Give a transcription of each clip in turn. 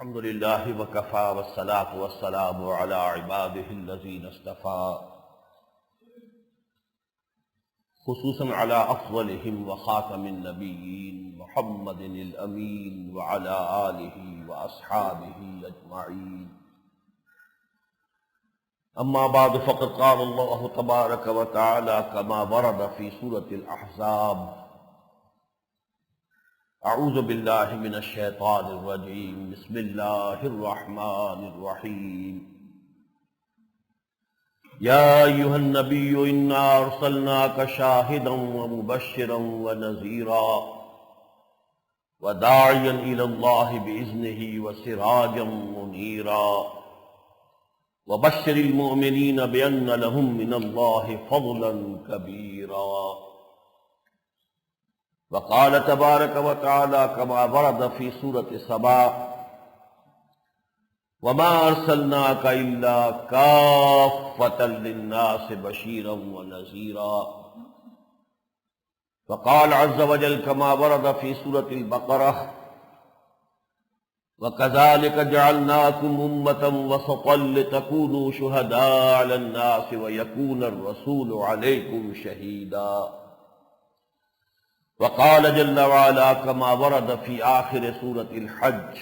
الحمد لله وكفى والصلاة والسلام على عباده الذين اصطفى خصوصا على أفضلهم وخاتم النبيين محمد الأمين وعلى آله وأصحابه أجمعين. أما بعد فقد قال الله تبارك وتعالى كما ورد في سورة الأحزاب: اعوذ باللہ من الشیطان الرجیم بسم اللہ الرحمن الرحیم. یا ایہا النبی انا ارسلناک شاہدا ومبشرا ونذیرا وداعیا الی اللہ بإذنہ وسراجا منیرا وبشر المؤمنین بأن لهم من اللہ فضلا کبیرا. وقال تبارک وتعالی كما ورد في سورة سبا: وما ارسلناك الا كافة للناس بشيرا ونذيرا. وقال عز وجل كما ورد في سورة البقرة: وكذلك جعلناكم أمة وسطا لتكونوا شهداء على الناس ويكون الرسول عليكم شهيدا. وقال جل وعلا كما ورد في آخر سورة الحج: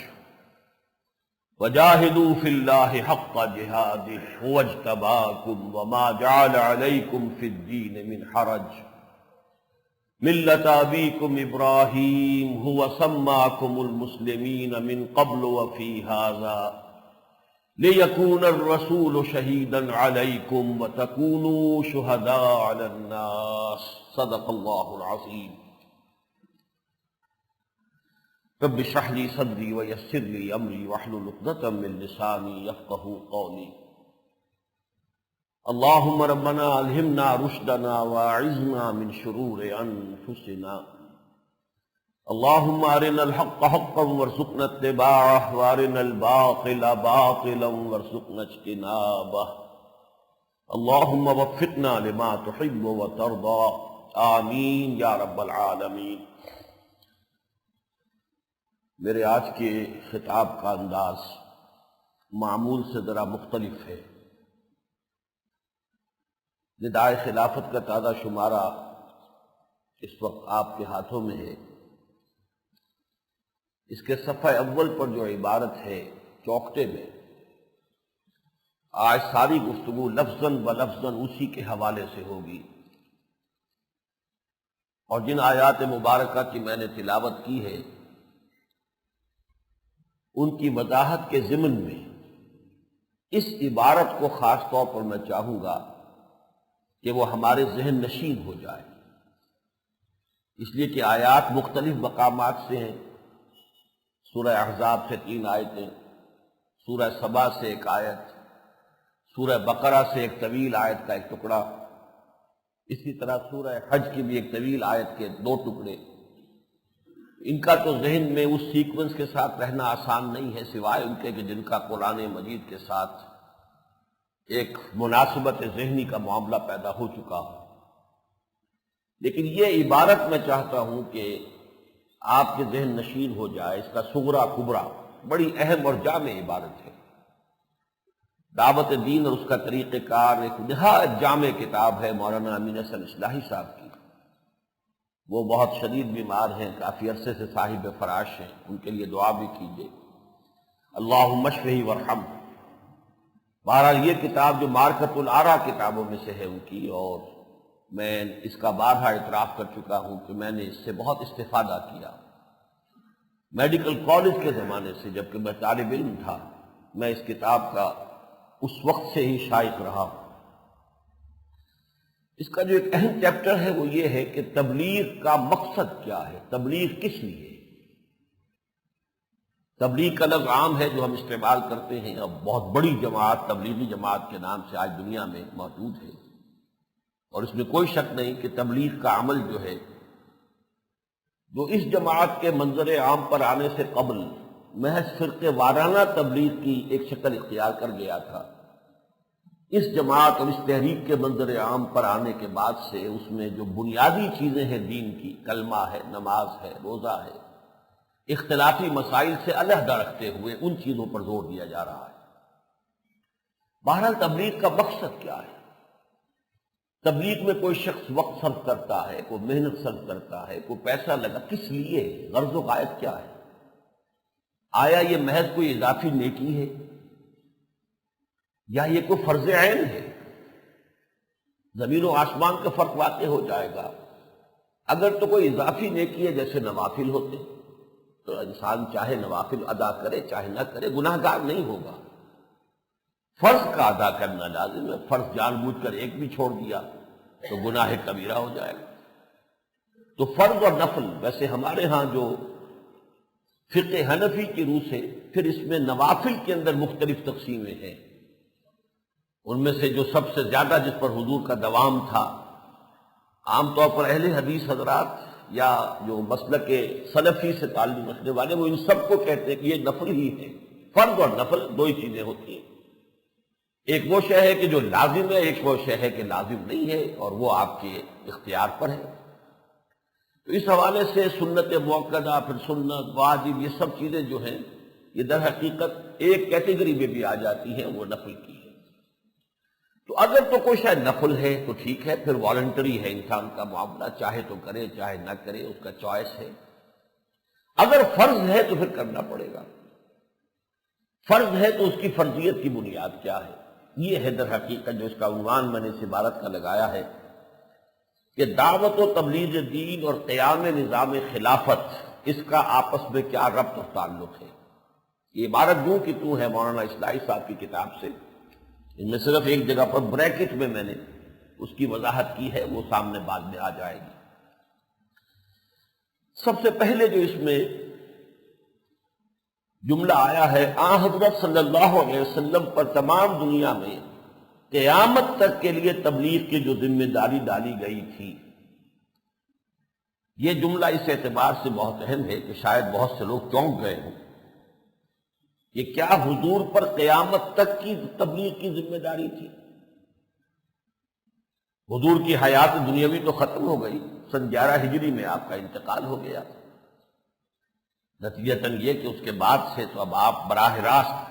وجاهدوا في الله حق جهاده هو اجتباكم وما جعل عليكم في الدين من حرج ملة أبيكم إبراهيم هو سماكم المسلمين من قبل وفي هذا ليكون الرسول شهيدا عليكم وتكونوا شهداء على الناس. صدق الله العظيم. رب اشرح لي صدري ويسر لي امري واحلل عقدة من لساني يفقهوا قولي. اللهم ربنا الهمنا رشدنا واعذنا من شرور انفسنا. اللهم ارنا الحق حقا وارزقنا اتباعه وارنا الباطل باطلا وارزقنا اجتنابه. اللهم وفقنا لما تحب وترضى. آمین یا رب العالمین. میرے آج کے خطاب کا انداز معمول سے ذرا مختلف ہے. ندائے خلافت کا تازہ شمارہ اس وقت آپ کے ہاتھوں میں ہے. اس کے صفحہ اول پر جو عبارت ہے چوکٹے میں، آج ساری گفتگو لفظاً بلفظاً اسی کے حوالے سے ہوگی، اور جن آیات مبارکہ کی میں نے تلاوت کی ہے ان کی وضاحت کے ضمن میں اس عبارت کو خاص طور پر میں چاہوں گا کہ وہ ہمارے ذہن نشین ہو جائے، اس لیے کہ آیات مختلف مقامات سے ہیں. سورہ احزاب سے 3 آیتیں، سورہ سبا سے 1 آیت، سورہ بقرہ سے ایک طویل آیت کا ایک ٹکڑا، اسی طرح سورہ حج کی بھی ایک طویل آیت کے 2 ٹکڑے. ان کا تو ذہن میں اس سیکوینس کے ساتھ رہنا آسان نہیں ہے، سوائے ان کے کہ جن کا قرآن مجید کے ساتھ ایک مناسبت ذہنی کا معاملہ پیدا ہو چکا ہو. لیکن یہ عبارت میں چاہتا ہوں کہ آپ کے ذہن نشین ہو جائے. اس کا صغرا کبرا بڑی اہم اور جامع عبارت ہے. دعوت دین اور اس کا طریقہ کار ایک نہایت جامع کتاب ہے مولانا امین حسن اصلاحی صاحب کی. وہ بہت شدید بیمار ہیں، کافی عرصے سے صاحب فراش ہیں، ان کے لیے دعا بھی کیجیے. اللہم اشفہ وارحم. بہرحال یہ کتاب جو مارکۃ الآراء کتابوں میں سے ہے ان کی، اور میں اس کا بارہا اعتراف کر چکا ہوں کہ میں نے اس سے بہت استفادہ کیا. میڈیکل کالج کے زمانے سے جبکہ میں طالب علم تھا، میں اس کتاب کا اس وقت سے ہی شائق رہا ہوں. اس کا جو ایک اہم چیپٹر ہے وہ یہ ہے کہ تبلیغ کا مقصد کیا ہے، تبلیغ کس لیے. تبلیغ کا لفظ عام ہے جو ہم استعمال کرتے ہیں. اب بہت بڑی جماعت تبلیغی جماعت کے نام سے آج دنیا میں موجود ہے، اور اس میں کوئی شک نہیں کہ تبلیغ کا عمل جو ہے، جو اس جماعت کے منظر عام پر آنے سے قبل محض فرقے وارانہ تبلیغ کی ایک شکل اختیار کر گیا تھا، اس جماعت اور اس تحریک کے منظر عام پر آنے کے بعد سے اس میں جو بنیادی چیزیں ہیں دین کی، کلمہ ہے، نماز ہے، روزہ ہے، اختلافی مسائل سے علیحدہ رکھتے ہوئے ان چیزوں پر زور دیا جا رہا ہے۔ بہرحال تبلیغ کا مقصد کیا ہے؟ تبلیغ میں کوئی شخص وقت صرف کرتا ہے، کوئی محنت صرف کرتا ہے، کوئی پیسہ لگا، کس لیے؟ غرض و غایت کیا ہے؟ آیا یہ محض کوئی اضافی نیکی ہے یا یہ کوئی فرض عین ہے؟ زمین و آسمان کا فرق واقع ہو جائے گا۔ اگر تو کوئی اضافی نیکی ہے جیسے نوافل ہوتے تو انسان چاہے نوافل ادا کرے چاہے نہ کرے گناہ گار نہیں ہوگا۔ فرض کا ادا کرنا لازم ہے، فرض جان بوجھ کر ایک بھی چھوڑ دیا تو گناہ کبیرہ ہو جائے گا۔ تو فرض اور نفل، ویسے ہمارے ہاں جو فقہ حنفی کی روح سے پھر اس میں نوافل کے اندر مختلف تقسیمیں ہیں۔ ان میں سے جو سب سے زیادہ جس پر حضور کا دوام تھا، عام طور پر اہل حدیث حضرات یا جو مسلک سلفی سے تعلق رکھنے والے وہ ان سب کو کہتے ہیں کہ یہ نفل ہی ہے۔ فرض اور نفل دو ہی چیزیں ہوتی ہیں، ایک وہ شے ہے کہ جو لازم ہے، ایک وہ شے ہے کہ لازم نہیں ہے اور وہ آپ کے اختیار پر ہے۔ تو اس حوالے سے سنت مؤکدہ، پھر سنت، واجب، یہ سب چیزیں جو ہیں یہ در حقیقت ایک کیٹیگری میں بھی آ جاتی ہیں، وہ نفل کی ہے۔ تو اگر تو کوئی شاید نفل ہے تو ٹھیک ہے، پھر والنٹری ہے انسان کا معاملہ، چاہے تو کرے چاہے نہ کرے، اس کا چوائس ہے۔ اگر فرض ہے تو پھر کرنا پڑے گا۔ فرض ہے تو اس کی فرضیت کی بنیاد کیا ہے؟ یہ ہے در حقیقت جو اس کا عنوان میں نے اس عبارت کا لگایا ہے کہ دعوت و تبلیغ دین اور قیام نظام خلافت، اس کا آپس میں کیا ربط اور تعلق ہے۔ یہ عبارت جو کہ تو ہے مولانا اصلاحی صاحب کی کتاب سے، ان میں صرف ایک جگہ پر بریکٹ میں نے اس کی وضاحت کی ہے، وہ سامنے بعد میں آ جائے گی۔ سب سے پہلے جو اس میں جملہ آیا ہے، آن حضرت صلی اللہ علیہ وسلم پر تمام دنیا میں قیامت تک کے لیے تبلیغ کی جو ذمہ داری ڈالی گئی تھی، یہ جملہ اس اعتبار سے بہت اہم ہے کہ شاید بہت سے لوگ چونک گئے ہوں۔ یہ کیا حضور پر قیامت تک کی تبلیغ کی ذمہ داری تھی؟ حضور کی حیات دنیاوی تو ختم ہو گئی، سن 11 ہجری میں آپ کا انتقال ہو گیا۔ نتیجتاً یہ کہ اس کے بعد سے تو اب آپ براہ راست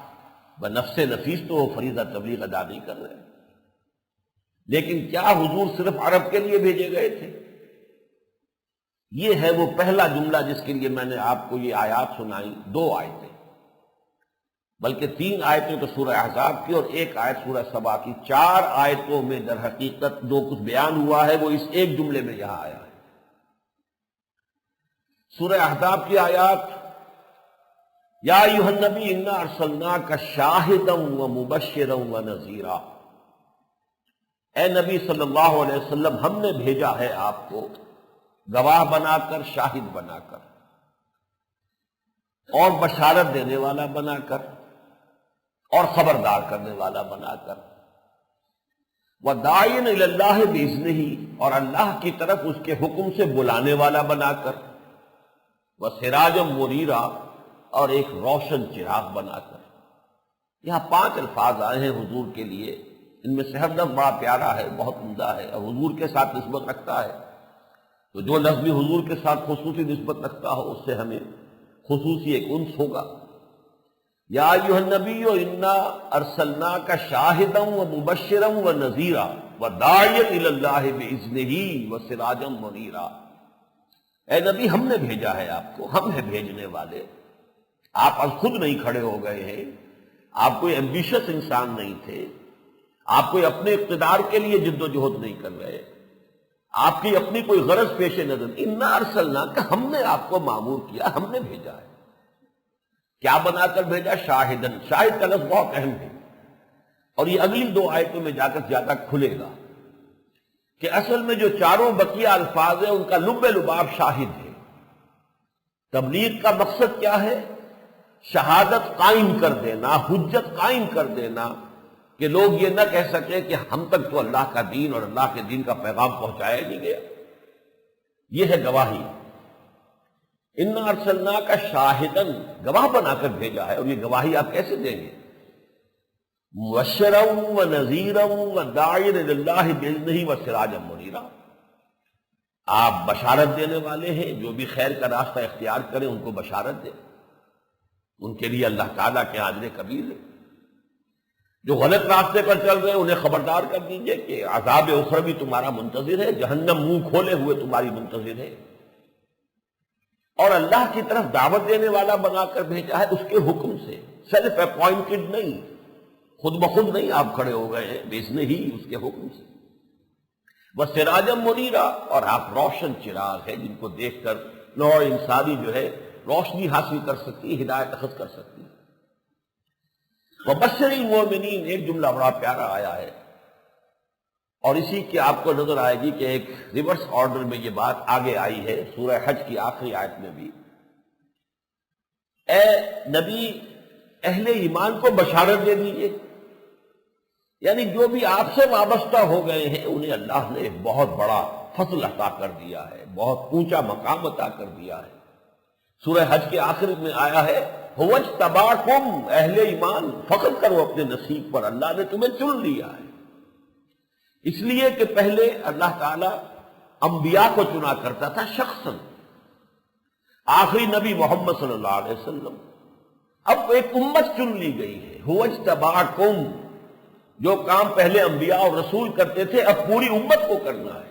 بنفس نفیس تو وہ فریضہ تبلیغ ادا نہیں کر رہے۔ لیکن کیا حضور صرف عرب کے لیے بھیجے گئے تھے؟ یہ ہے وہ پہلا جملہ جس کے لیے میں نے آپ کو یہ آیات سنائی، 2 آیتیں، بلکہ 3 آیتیں تو سورہ احزاب کی اور 1 آیت سورہ سبا کی۔ 4 آیتوں میں در حقیقت جو کچھ بیان ہوا ہے وہ اس ایک جملے میں یہاں آیا ہے۔ سورہ احزاب کی آیات، یا ایھا النبی انا ارسلناک شاہدا ومبشرا ونذیرا، اے نبی صلی اللہ علیہ وسلم ہم نے بھیجا ہے آپ کو گواہ بنا کر، شاہد بنا کر اور بشارت دینے والا بنا کر اور خبردار کرنے والا بنا کر، وَدَاعِيًا إِلَى اللَّهِ بِإِذْنِهِ، اور اللہ کی طرف اس کے حکم سے بلانے والا بنا کر، وَسِرَاجًا مُنِيرًا، اور ایک روشن چراغ بنا کر۔ یہاں 5 الفاظ آئے ہیں حضور کے لیے، ان میں سے ہر لفظ بڑا پیارا ہے، بہت عمدہ ہے اور حضور کے ساتھ نسبت رکھتا ہے۔ تو جو لفظ بھی حضور کے ساتھ خصوصی نسبت رکھتا ہو اس سے ہمیں خصوصی ایک انس ہوگا۔ یا ایھا النبی انا ارسلناک شاہدا ومبشرا ونذیرا وداعیا الی اللہ باذنہ وسراجا منیرا، اے نبی ہم نے بھیجا ہے آپ کو، ہم ہیں بھیجنے والے۔ آپ از خود نہیں کھڑے ہو گئے ہیں، آپ کوئی ایمبیشس انسان نہیں تھے، آپ کوئی اپنے اقتدار کے لیے جد و جہد نہیں کر رہے، آپ کی اپنی کوئی غرض پیش نظر، انا ارسلناک، ہم نے آپ کو مامور کیا، ہم نے بھیجا ہے۔ کیا بنا کر بھیجا؟ شاہدن، شاہد کا لفظ بہت اہم ہے اور یہ اگلی 2 آیتوں میں جا کر زیادہ کھلے گا کہ اصل میں جو چاروں بقیہ الفاظ ہیں ان کا لب لباب شاہد ہے۔ تبلیغ کا مقصد کیا ہے؟ شہادت قائم کر دینا، حجت قائم کر دینا کہ لوگ یہ نہ کہہ سکیں کہ ہم تک تو اللہ کا دین اور اللہ کے دین کا پیغام پہنچایا نہیں گیا۔ یہ ہے گواہی۔ انا ارسلناک شاہدا، گواہ بنا کر بھیجا ہے، اور یہ گواہی آپ کیسے دیں گے؟ مبشرا ونذیرا وداعیا الی اللہ باذنہ وسراجا منیرا، آپ بشارت دینے والے ہیں، جو بھی خیر کا راستہ اختیار کریں ان کو بشارت دیں، ان کے لیے اللہ تعالیٰ کے اجر کبیر ہے۔ جو غلط راستے پر چل رہے ہیں انہیں خبردار کر دیجئے کہ عذاب اخروی تمہارا منتظر ہے، جہنم منہ کھولے ہوئے تمہاری منتظر ہے، اور اللہ کی طرف دعوت دینے والا بنا کر بھیجا ہے اس کے حکم سے، سیلف اپوائنٹڈ نہیں، خود بخود نہیں آپ کھڑے ہو گئے ہیں، بإذنہ ہی اس کے حکم سے۔ وَسِرَاجًا مُنِیرًا، اور آپ روشن چراغ ہیں جن کو دیکھ کر نوع انسانی جو ہے روشنی حاصل کر سکتی، ہدایت اخذ کر سکتی۔ وَبَشِّرِ الْمُؤْمِنِينَ، ایک جملہ بڑا پیارا آیا ہے، اور اسی کی آپ کو نظر آئے گی کہ ایک ریورس آرڈر میں یہ بات آگے آئی ہے سورہ حج کی آخری آیت میں بھی۔ اے نبی اہل ایمان کو بشارت دے دیجئے، یعنی جو بھی آپ سے وابستہ ہو گئے ہیں انہیں اللہ نے ایک بہت بڑا فضل عطا کر دیا ہے، بہت اونچا مقام عطا کر دیا ہے۔ سورہ حج کے آخر میں آیا ہے هُوَ اجْتَبَاكُمْ، اہل ایمان فخر کرو اپنے نصیب پر، اللہ نے تمہیں چن لیا ہے۔ اس لیے کہ پہلے اللہ تعالیٰ انبیاء کو چنا کرتا تھا شخصاً، آخری نبی محمد صلی اللہ علیہ وسلم، اب ایک امت چن لی گئی ہے۔ هُوَ اجْتَبَاكُمْ، جو کام پہلے انبیاء اور رسول کرتے تھے اب پوری امت کو کرنا ہے۔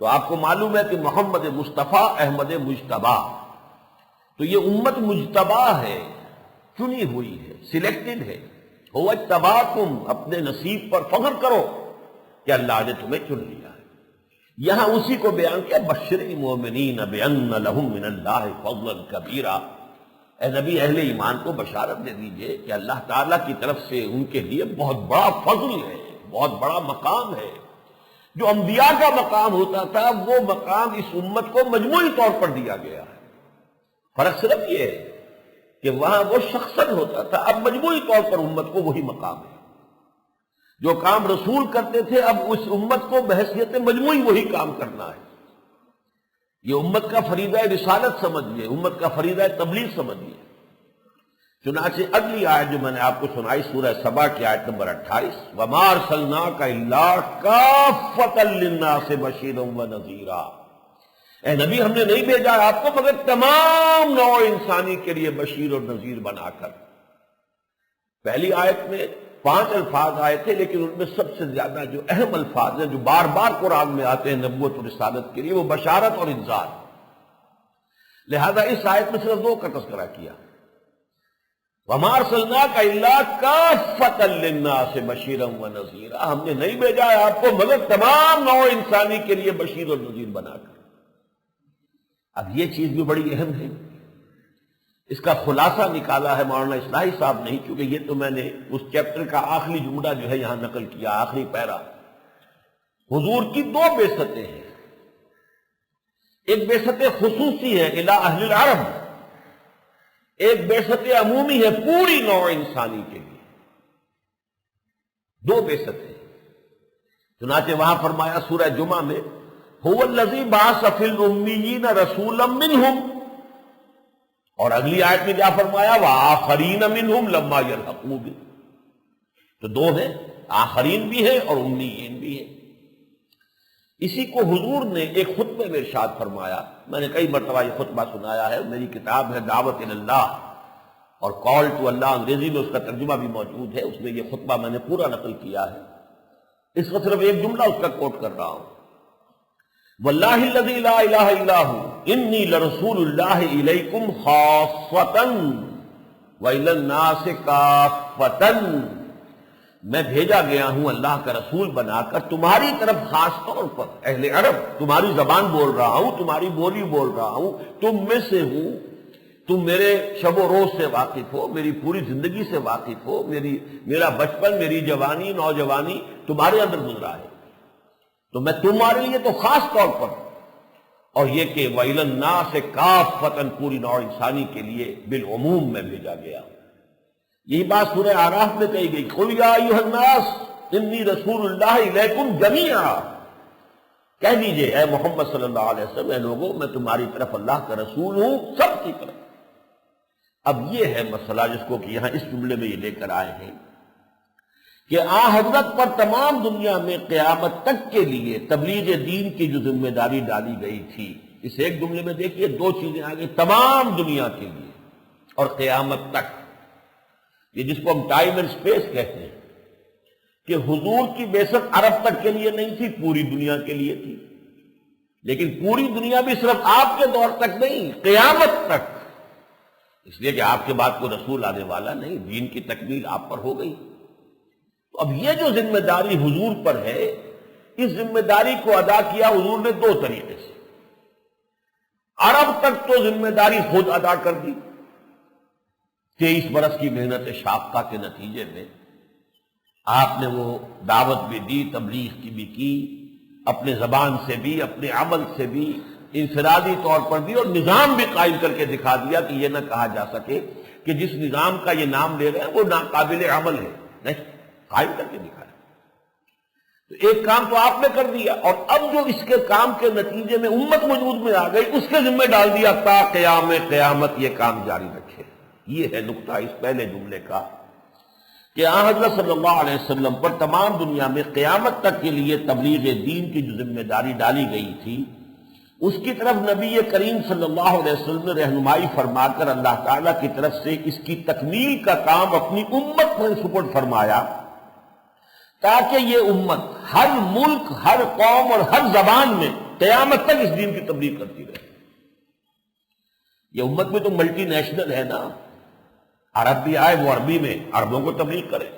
تو آپ کو معلوم ہے کہ محمد مصطفیٰ احمد مجتبیٰ، تو یہ امت مجتبیٰ ہے، چنی ہوئی ہے، سلیکٹڈ ہے۔ هُوَ اجْتَبَاكُمْ، اپنے نصیب پر فخر کرو کہ اللہ نے تمہیں چن لیا ہے۔ یہاں اسی کو بیان کیا، بشر المؤمنین بأن لهم من اللہ فضلا کبیرا، اے نبی اہل ایمان کو بشارت دے دیجئے کہ اللہ تعالیٰ کی طرف سے ان کے لیے بہت بڑا فضل ہے، بہت بڑا مقام ہے۔ جو انبیاء کا مقام ہوتا تھا وہ مقام اس امت کو مجموعی طور پر دیا گیا ہے۔ فرق صرف یہ ہے کہ وہاں وہ شخصاً ہوتا تھا، اب مجموعی طور پر امت کو وہی مقام ہے۔ جو کام رسول کرتے تھے اب اس امت کو بحیثیت مجموعی وہی کام کرنا ہے۔ یہ امت کا فریضہ رسالت سمجھیے، امت کا فریضہ تبلیغ سمجھیے۔ چنانچہ اگلی آیت جو میں نے آپ کو سنائی سورہ سبا کی آیت نمبر 28، وَمَا أَرْسَلْنَاكَ إِلَّا كَافَّةً لِلنَّاسِ بَشِيرًا وَنَذِيرًا، اے نبی ہم نے نہیں بھیجا آپ کو مگر تمام نوع انسانی کے لیے بشیر اور نذیر بنا کر۔ پہلی آیت میں 5 الفاظ آئے تھے، لیکن ان میں سب سے زیادہ جو اہم الفاظ ہیں جو بار بار قرآن میں آتے ہیں نبوت اور رسالت کے لیے، وہ بشارت اور انذار۔ لہذا اس آیت میں صرف 2 کا تذکرہ کیا، وَمَا أَرْسَلْنَاكَ إِلَّا كَافَّةً لِلنَّاسِ بَشِيرًا وَنَذِيرًا، ہم نے نہیں بھیجا ہے آپ کو مگر تمام نوع انسانی کے لیے بشیر اور نذیر بنا کر۔ اب یہ چیز بھی بڑی اہم ہے، اس کا خلاصہ نکالا ہے مولانا اصلاحی صاحب نہیں، کیونکہ یہ تو میں نے اس چیپٹر کا آخری جملہ جو ہے یہاں نقل کیا، آخری پیرا۔ حضور کی 2 بعثتیں ہیں، ایک بعثت خصوصی ہے الی اہل العرب، ایک بعثت عمومی ہے پوری نوع انسانی کے لیے، 2 بعثتیں۔ چنانچہ وہاں فرمایا سورہ جمعہ میں هُوَ الَّذِي بَعَثَ فِي الْأُمِّيِّينَ رَسُولًا مِّنْهُمْ، اور اگلی آیت میں کیا فرمایا، وَآخَرِينَ مِنْهُمْ لَمَّا يَلْحَقُوا بِهِمْ، تو 2 ہیں، آخرین بھی ہے اور امیین بھی ہے۔ اسی کو حضور نے ایک خطبے میں ارشاد فرمایا، میں نے کئی مرتبہ یہ خطبہ سنایا ہے، میری کتاب ہے دعوت اللہ اور کال ٹو اللہ، انگریزی میں اس کا ترجمہ بھی موجود ہے، اس میں یہ خطبہ میں نے پورا نقل کیا ہے، اس کا صرف ایک جملہ اس کا کوٹ کر رہا ہوں، واللہ الذی لا الہ الا ہو انی لرسول اللہ الیکم خاصۃ وإلی الناس کافۃ، میں بھیجا گیا ہوں اللہ کا رسول بنا کر تمہاری طرف خاص طور پر، اہل عرب، تمہاری زبان بول رہا ہوں، تمہاری بولی بول رہا ہوں، تم میں سے ہوں، تم میرے شب و روز سے واقف ہو، میری پوری زندگی سے واقف ہو، میرا بچپن، میری جوانی، نوجوانی تمہارے اندر گزرا ہے، تو میں تمہارے لیے تو خاص طور پر، اور یہ کہ وَإِلَى النَّاسِ كَافَّةً پوری نوع انسانی کے لیے بالعموم میں بھیجا گیا۔ یہی بات سورہ اعراف میں کہی گئی، قُلْ يَا أَيُّهَا النَّاسُ إِنِّي رَسُولُ اللَّهِ إِلَيْكُمْ جَمِيعًا، کہہ دیجئے اے محمد صلی اللہ علیہ وسلم، اے لوگوں میں تمہاری طرف اللہ کا رسول ہوں سب کی طرف۔ اب یہ ہے مسئلہ جس کو کہ یہاں اس جملے میں یہ لے کر آئے ہیں کہ آن حضرت پر تمام دنیا میں قیامت تک کے لیے تبلیغ دین کی جو ذمہ داری ڈالی گئی تھی، اس ایک جملے میں دیکھیے دو چیزیں آ گئی، تمام دنیا کے لیے اور قیامت تک، یہ جس کو ہم ٹائم اینڈ سپیس کہتے ہیں، کہ حضور کی بعثت عرب تک کے لیے نہیں تھی، پوری دنیا کے لیے تھی، لیکن پوری دنیا بھی صرف آپ کے دور تک نہیں، قیامت تک، اس لیے کہ آپ کے بعد کوئی رسول آنے والا نہیں، دین کی تکمیل آپ پر ہو گئی۔ تو اب یہ جو ذمہ داری حضور پر ہے، اس ذمہ داری کو ادا کیا حضور نے دو طریقے سے۔ عرب تک تو ذمہ داری خود ادا کر دی، 23 برس کی محنت شاقہ کے نتیجے میں آپ نے وہ دعوت بھی دی، تبلیغ کی بھی کی، اپنے زبان سے بھی، اپنے عمل سے بھی، انفرادی طور پر بھی، اور نظام بھی قائم کر کے دکھا دیا کہ یہ نہ کہا جا سکے کہ جس نظام کا یہ نام لے رہے ہیں وہ ناقابل عمل ہے، نہیں، قائم کر کے دکھایا۔ تو ایک کام تو آپ نے کر دیا، اور اب جو اس کے کام کے نتیجے میں امت وجود میں آ گئی، اس کے ذمہ ڈال دیا تا قیام قیامت یہ کام جاری رکھے۔ یہ ہے نقطہ اس پہلے جملے کا کہ آن حضرت صلی اللہ علیہ وسلم پر تمام دنیا میں قیامت تک کے لیے تبلیغ دین کی جو ذمہ داری ڈالی گئی تھی، اس کی طرف نبی کریم صلی اللہ علیہ وسلم نے رہنمائی فرما کر اللہ تعالیٰ کی طرف سے اس کی تکمیل کا کام اپنی امت پر سپرد فرمایا، تاکہ یہ امت ہر ملک، ہر قوم اور ہر زبان میں قیامت تک اس دین کی تبلیغ کرتی رہے۔ یہ امت بھی تو ملٹی نیشنل ہے نا، عرب بھی آئے وہ عربی میں عربوں کو تبلیغ کرے،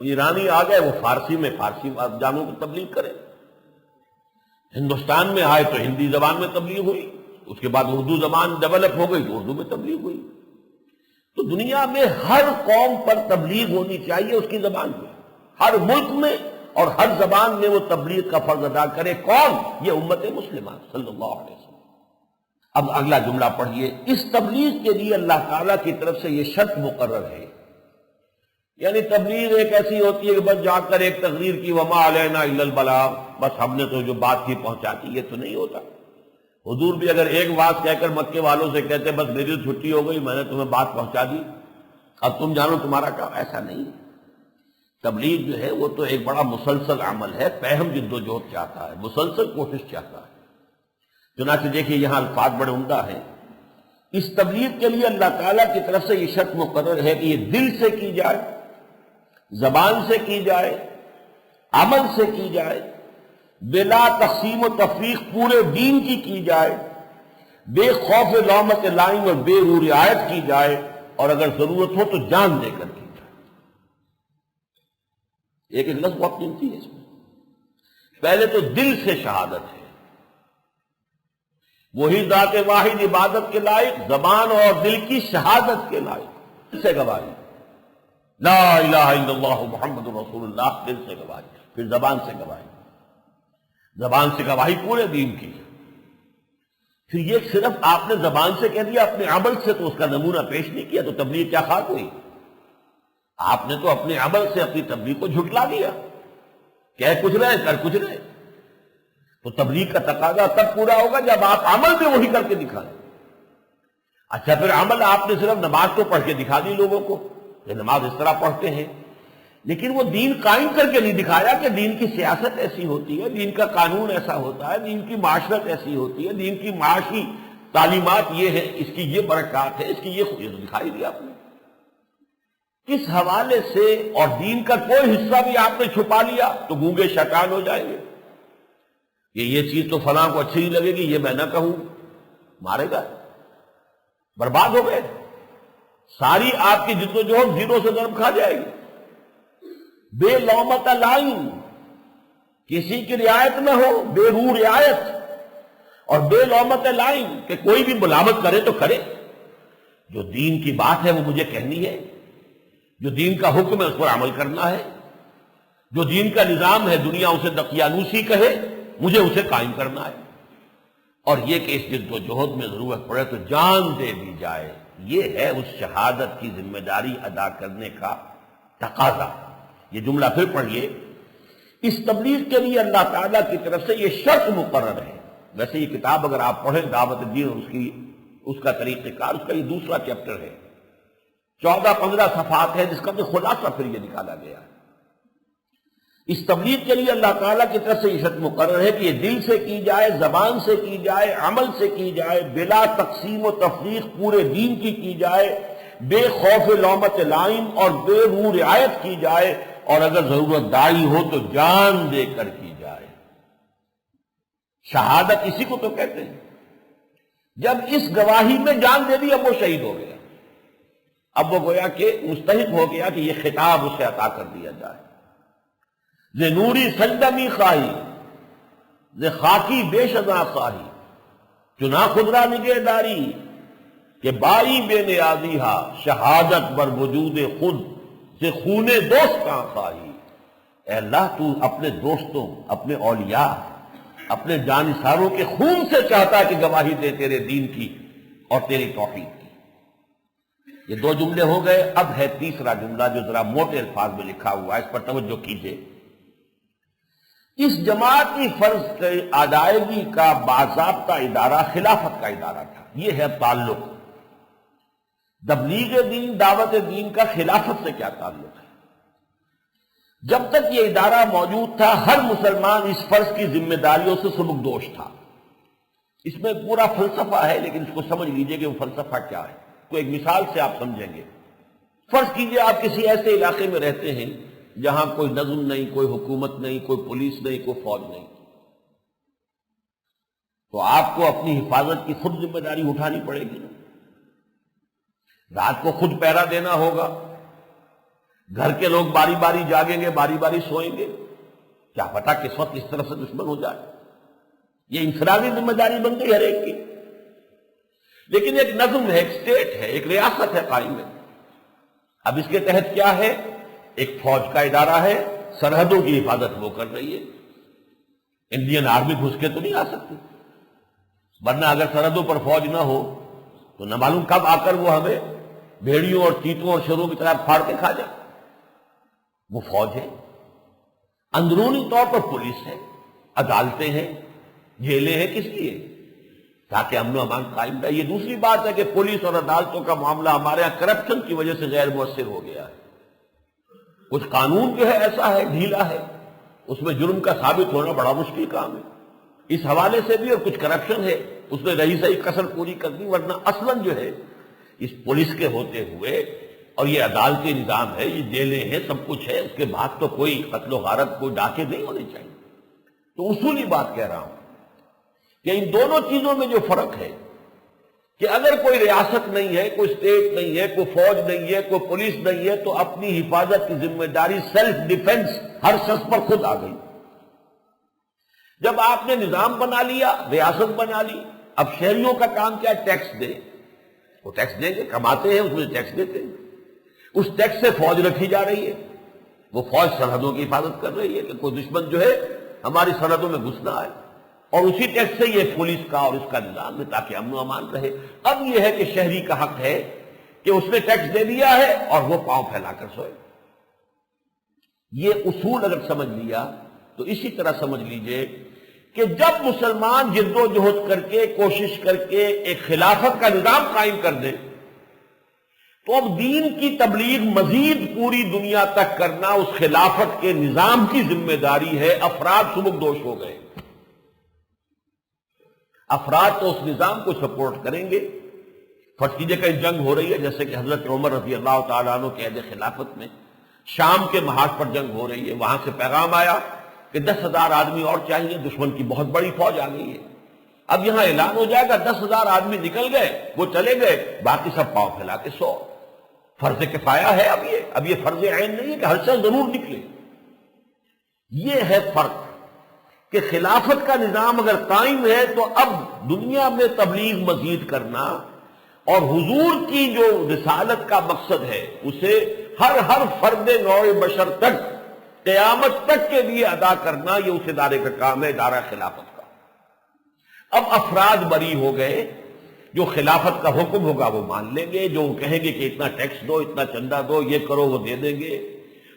ایرانی آ گئے وہ فارسی میں فارسی جانوں کو تبلیغ کرے، ہندوستان میں آئے تو ہندی زبان میں تبلیغ ہوئی، اس کے بعد اردو زبان ڈیولپ ہو گئی تو اردو میں تبلیغ ہوئی۔ تو دنیا میں ہر قوم پر تبلیغ ہونی چاہیے اس کی زبان پہ، ہر ملک میں اور ہر زبان میں وہ تبلیغ کا فرض ادا کرے۔ کون؟ یہ امت مسلمہ صلی اللہ علیہ وسلم۔ اب اگلا جملہ پڑھیے، اس تبلیغ کے لیے اللہ تعالیٰ کی طرف سے یہ شرط مقرر ہے، یعنی تبلیغ ایک ایسی ہوتی ہے کہ بس جا کر ایک تقریر کی وما علینا الا البلاغ، بس ہم نے تو جو بات کی پہنچاتی، یہ تو نہیں ہوتا۔ حضور بھی اگر ایک بات کہہ کر مکے والوں سے کہتے بس میری چھٹی ہو گئی، میں نے تمہیں بات پہنچا دی، اب تم جانو تمہارا کام، ایسا نہیں۔ تبلیغ جو ہے وہ تو ایک بڑا مسلسل عمل ہے، پہم جد و جہد چاہتا ہے، مسلسل کوشش چاہتا ہے۔ چنانچہ دیکھیے یہاں الفاظ بڑے عمدہ ہیں، اس تبلیغ کے لیے اللہ تعالیٰ کی طرف سے یہ شرط مقرر ہے کہ یہ دل سے کی جائے، زبان سے کی جائے، عمل سے کی جائے، بلا تقسیم و تفریق پورے دین کی جائے، بے خوف لومت لائم اور بے رو رعایت کی جائے، اور اگر ضرورت ہو تو جان دے کر کی جائے۔ ایک لفظ بہت قیمتی ہے اس میں، پہلے تو دل سے شہادت ہے، وہی ذات واحد عبادت کے لائق، زبان اور دل کی شہادت کے لائق، دل سے گواہی، لا الہ الا اللہ محمد رسول اللہ، دل سے گواہی، پھر زبان سے گواہی، زبان سے گواہی پورے دین کی۔ پھر یہ صرف آپ نے زبان سے کہہ دیا، اپنے عمل سے تو اس کا نمونہ پیش نہیں کیا، تو تبلیغ کیا خاک ہوئی؟ آپ نے تو اپنے عمل سے اپنی تبلیغ کو جھٹلا دیا، کہہ کچھ رہے کر کچھ رہے۔ تو تبلیغ کا تقاضا تب پورا ہوگا جب آپ عمل میں وہی کر کے دکھائیں۔ اچھا پھر عمل آپ نے صرف نماز کو پڑھ کے دکھا دی لوگوں کو، یہ نماز اس طرح پڑھتے ہیں، لیکن وہ دین قائم کر کے نہیں دکھایا کہ دین کی سیاست ایسی ہوتی ہے، دین کا قانون ایسا ہوتا ہے، دین کی معاشرت ایسی ہوتی ہے، دین کی معاشی تعلیمات یہ ہے، اس کی یہ برکات ہے، اس کی یہ خوبی، دکھائی دیا آپ نے۔ اس حوالے سے اور دین کا کوئی حصہ بھی آپ نے چھپا لیا تو گونگے شیطان ہو جائیں گے، یہ چیز تو فلاں کو اچھی نہیں لگے گی، یہ میں نہ کہوں، مارے گا، برباد ہو گئے، ساری آپ کی جد و جہد زیرو سے ضرب کھا جائے گی۔ بے لومت لائم، کسی کی رعایت نہ ہو، بے رو رعایت، اور بے لومت لائم کہ کوئی بھی ملامت کرے تو کرے، جو دین کی بات ہے وہ مجھے کہنی ہے، جو دین کا حکم ہے اس پر عمل کرنا ہے، جو دین کا نظام ہے دنیا اسے دقیانوسی کہے، مجھے اسے قائم کرنا ہے، اور یہ کہ اس جد و جہد میں ضرورت پڑے تو جان دے دی جائے، یہ ہے اس شہادت کی ذمہ داری ادا کرنے کا تقاضا۔ یہ جملہ پھر پڑھیے، اس تبلیغ کے لیے اللہ تعالیٰ کی طرف سے یہ شرط مقرر ہے۔ ویسے یہ کتاب اگر آپ پڑھیں دعوت الدین، اس کا طریقہ کار، اس کا یہ دوسرا چیپٹر ہے، 14-15 صفحات ہے، جس کا بھی خلاصہ پھر یہ نکالا گیا ہے۔ اس تبلیغ کے لیے اللہ تعالیٰ کی طرف سے یہ شرط مقرر ہے کہ یہ دل سے کی جائے، زبان سے کی جائے، عمل سے کی جائے، بلا تقسیم و تفریق پورے دین کی جائے، بے خوف لومت لائم اور بے روح رعایت کی جائے، اور اگر ضرورت داعی ہو تو جان دے کر کی جائے۔ شہادت اسی کو تو کہتے ہیں۔ جب اس گواہی میں جان دے دی اب وہ شہید ہو گیا، اب وہ گویا کہ مستحق ہو گیا کہ یہ خطاب اسے عطا کر دیا جائے۔ ز نوری سنجمی خواہی، ز خاکی بے شذا خواہی، چنا خدرا نگہ داری کہ بائی بے نیازی ہا، شہادت بر وجود خود سے خون دوست کا خواہی۔ اے اللہ تو اپنے دوستوں، اپنے اولیاء، اپنے جانثاروں کے خون سے چاہتا ہے کہ گواہی دے تیرے دین کی اور تیری توحید کی۔ یہ دو جملے ہو گئے، اب ہے تیسرا جملہ جو ذرا موٹے الفاظ میں لکھا ہوا ہے، اس پر توجہ کیجیے۔ اس جماعتی فرض کے ادائیگی کا باضابطہ ادارہ خلافت کا ادارہ تھا۔ یہ ہے تعلق۔ تبلیغ دین، دعوت دین کا خلافت سے کیا تعلق ہے؟ جب تک یہ ادارہ موجود تھا ہر مسلمان اس فرض کی ذمہ داریوں سے سبکدوش تھا۔ اس میں پورا فلسفہ ہے، لیکن اس کو سمجھ لیجئے کہ وہ فلسفہ کیا ہے۔ کوئی ایک مثال سے آپ سمجھیں گے۔ فرض کیجئے آپ کسی ایسے علاقے میں رہتے ہیں جہاں کوئی نظم نہیں، کوئی حکومت نہیں، کوئی پولیس نہیں، کوئی فوج نہیں، تو آپ کو اپنی حفاظت کی خود ذمہ داری اٹھانی پڑے گی۔ رات کو خود پہرا دینا ہوگا، گھر کے لوگ باری باری جاگیں گے، باری باری سوئیں گے، کیا پتا کس وقت اس طرف سے دشمن ہو جائے۔ یہ انفرادی ذمہ داری بن گئی ہر ایک کی۔ لیکن ایک نظم ہے، ایک اسٹیٹ ہے، ایک ریاست ہے قائم ہے۔ اب اس کے تحت کیا ہے؟ ایک فوج کا ادارہ ہے، سرحدوں کی حفاظت وہ کر رہی ہے۔ انڈین آرمی گھس کے تو نہیں آ سکتی، ورنہ اگر سرحدوں پر فوج نہ ہو تو نہ معلوم کب آ کر وہ ہمیں بھیڑیوں اور چیتوں اور شیروں کی طرح پھاڑ کے کھا جائے۔ وہ فوج ہے۔ اندرونی طور پر پولیس ہے، عدالتیں ہیں، جیلیں ہیں، کس لیے؟ تاکہ امن و امان قائم رہے۔ یہ دوسری بات ہے کہ پولیس اور عدالتوں کا معاملہ ہمارے یہاں کرپشن کی وجہ سے غیر مؤثر ہو گیا ہے۔ کچھ قانون جو ہے ایسا ہے، ڈھیلا ہے، اس میں جرم کا ثابت ہونا بڑا مشکل کام ہے۔ اس حوالے سے بھی، اور کچھ کرپشن ہے، اس میں رہی صحیح کسر پوری کرنی، ورنہ اصلاً جو ہے اس پولیس کے ہوتے ہوئے اور یہ عدالتی نظام ہے، یہ جیلیں ہیں، سب کچھ ہے، اس کے بعد تو کوئی قتل و غارت، کوئی ڈاکے نہیں ہونے چاہیے۔ تو اصولی بات کہہ رہا ہوں کہ ان دونوں چیزوں میں جو فرق ہے کہ اگر کوئی ریاست نہیں ہے، کوئی اسٹیٹ نہیں ہے، کوئی فوج نہیں ہے، کوئی پولیس نہیں ہے، تو اپنی حفاظت کی ذمہ داری سیلف ڈیفنس ہر شخص پر خود آ گئی۔ جب آپ نے نظام بنا لیا، ریاست بنا لی، اب شہریوں کا کام کیا؟ ٹیکس دے۔ وہ ٹیکس دیں گے، کماتے ہیں، اس میں ٹیکس دیتے ہیں۔ اس ٹیکس سے فوج رکھی جا رہی ہے، وہ فوج سرحدوں کی حفاظت کر رہی ہے کہ کوئی دشمن جو ہے ہماری سرحدوں میں گھس نہ آئے، اور اسی ٹیکس سے یہ پولیس کا اور اس کا نظام ہے تاکہ امن و امان رہے۔ اب یہ ہے کہ شہری کا حق ہے کہ اس نے ٹیکس دے دیا ہے اور وہ پاؤں پھیلا کر سوئے۔ یہ اصول اگر سمجھ لیا تو اسی طرح سمجھ لیجئے کہ جب مسلمان جد و جہد کر کے، کوشش کر کے ایک خلافت کا نظام قائم کر دے تو اب دین کی تبلیغ مزید پوری دنیا تک کرنا اس خلافت کے نظام کی ذمہ داری ہے۔ افراد سبکدوش ہو گئے، افراد تو اس نظام کو سپورٹ کریں گے۔ فرض کیجیے کہ جنگ ہو رہی ہے، جیسے کہ حضرت عمر رضی اللہ تعالیٰ عنہ کے عہد خلافت میں شام کے محاذ پر جنگ ہو رہی ہے، وہاں سے پیغام آیا کہ 10,000 آدمی اور چاہیے، دشمن کی بہت بڑی فوج آ گئی ہے۔ اب یہاں اعلان ہو جائے گا 10,000 آدمی نکل گئے، وہ چلے گئے، باقی سب پاؤں پھیلا کے سو۔ فرض کفایہ ہے اب یہ فرض عین نہیں ہے کہ ہر شخص ضرور نکلے۔ یہ ہے فرق کہ خلافت کا نظام اگر قائم ہے تو اب دنیا میں تبلیغ مزید کرنا اور حضور کی جو رسالت کا مقصد ہے اسے ہر فرد نوع بشر تک، قیامت تک کے لیے ادا کرنا، یہ اس ادارے کا کام ہے، ادارہ خلافت کا۔ اب افراد بری ہو گئے، جو خلافت کا حکم ہوگا وہ مان لیں گے، جو کہیں گے کہ اتنا ٹیکس دو، اتنا چندہ دو، یہ کرو، وہ دے دیں گے۔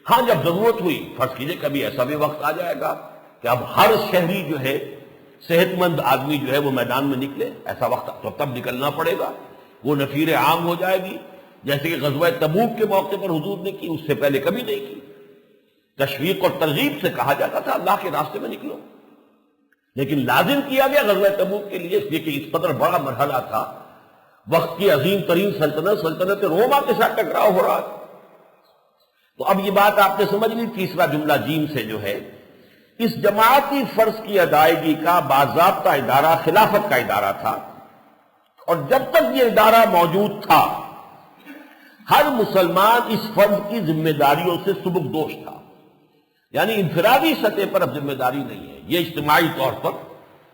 ہاں جب ضرورت ہوئی، فرض کیجئے کبھی ایسا بھی وقت آ جائے گا کہ اب ہر شہری جو ہے، صحت مند آدمی جو ہے وہ میدان میں نکلے، ایسا وقت تو تب نکلنا پڑے گا، وہ نفیر عام ہو جائے گی، جیسے کہ غزوہ تبوک کے موقع پر حضور نے کی، اس سے پہلے کبھی نہیں کی۔ تشویق اور ترغیب سے کہا جاتا تھا اللہ کے راستے میں نکلو، لیکن لازم کیا گیا غزوہ تبوک کے لیے، اس لیے کہ اس قدر بڑا مرحلہ تھا، وقت کی عظیم ترین سلطنت روما کے ساتھ ٹکراؤ ہو رہا تھا۔ تو اب یہ بات آپ نے سمجھ لی، تیسرا جملہ جیم سے جو ہے، اس جماعتی فرض کی ادائیگی کا باضابطہ ادارہ خلافت کا ادارہ تھا، اور جب تک یہ ادارہ موجود تھا ہر مسلمان اس فرض کی ذمہ داریوں سے سبکدوش تھا، یعنی انفرادی سطح پر اب ذمہ داری نہیں ہے، یہ اجتماعی طور پر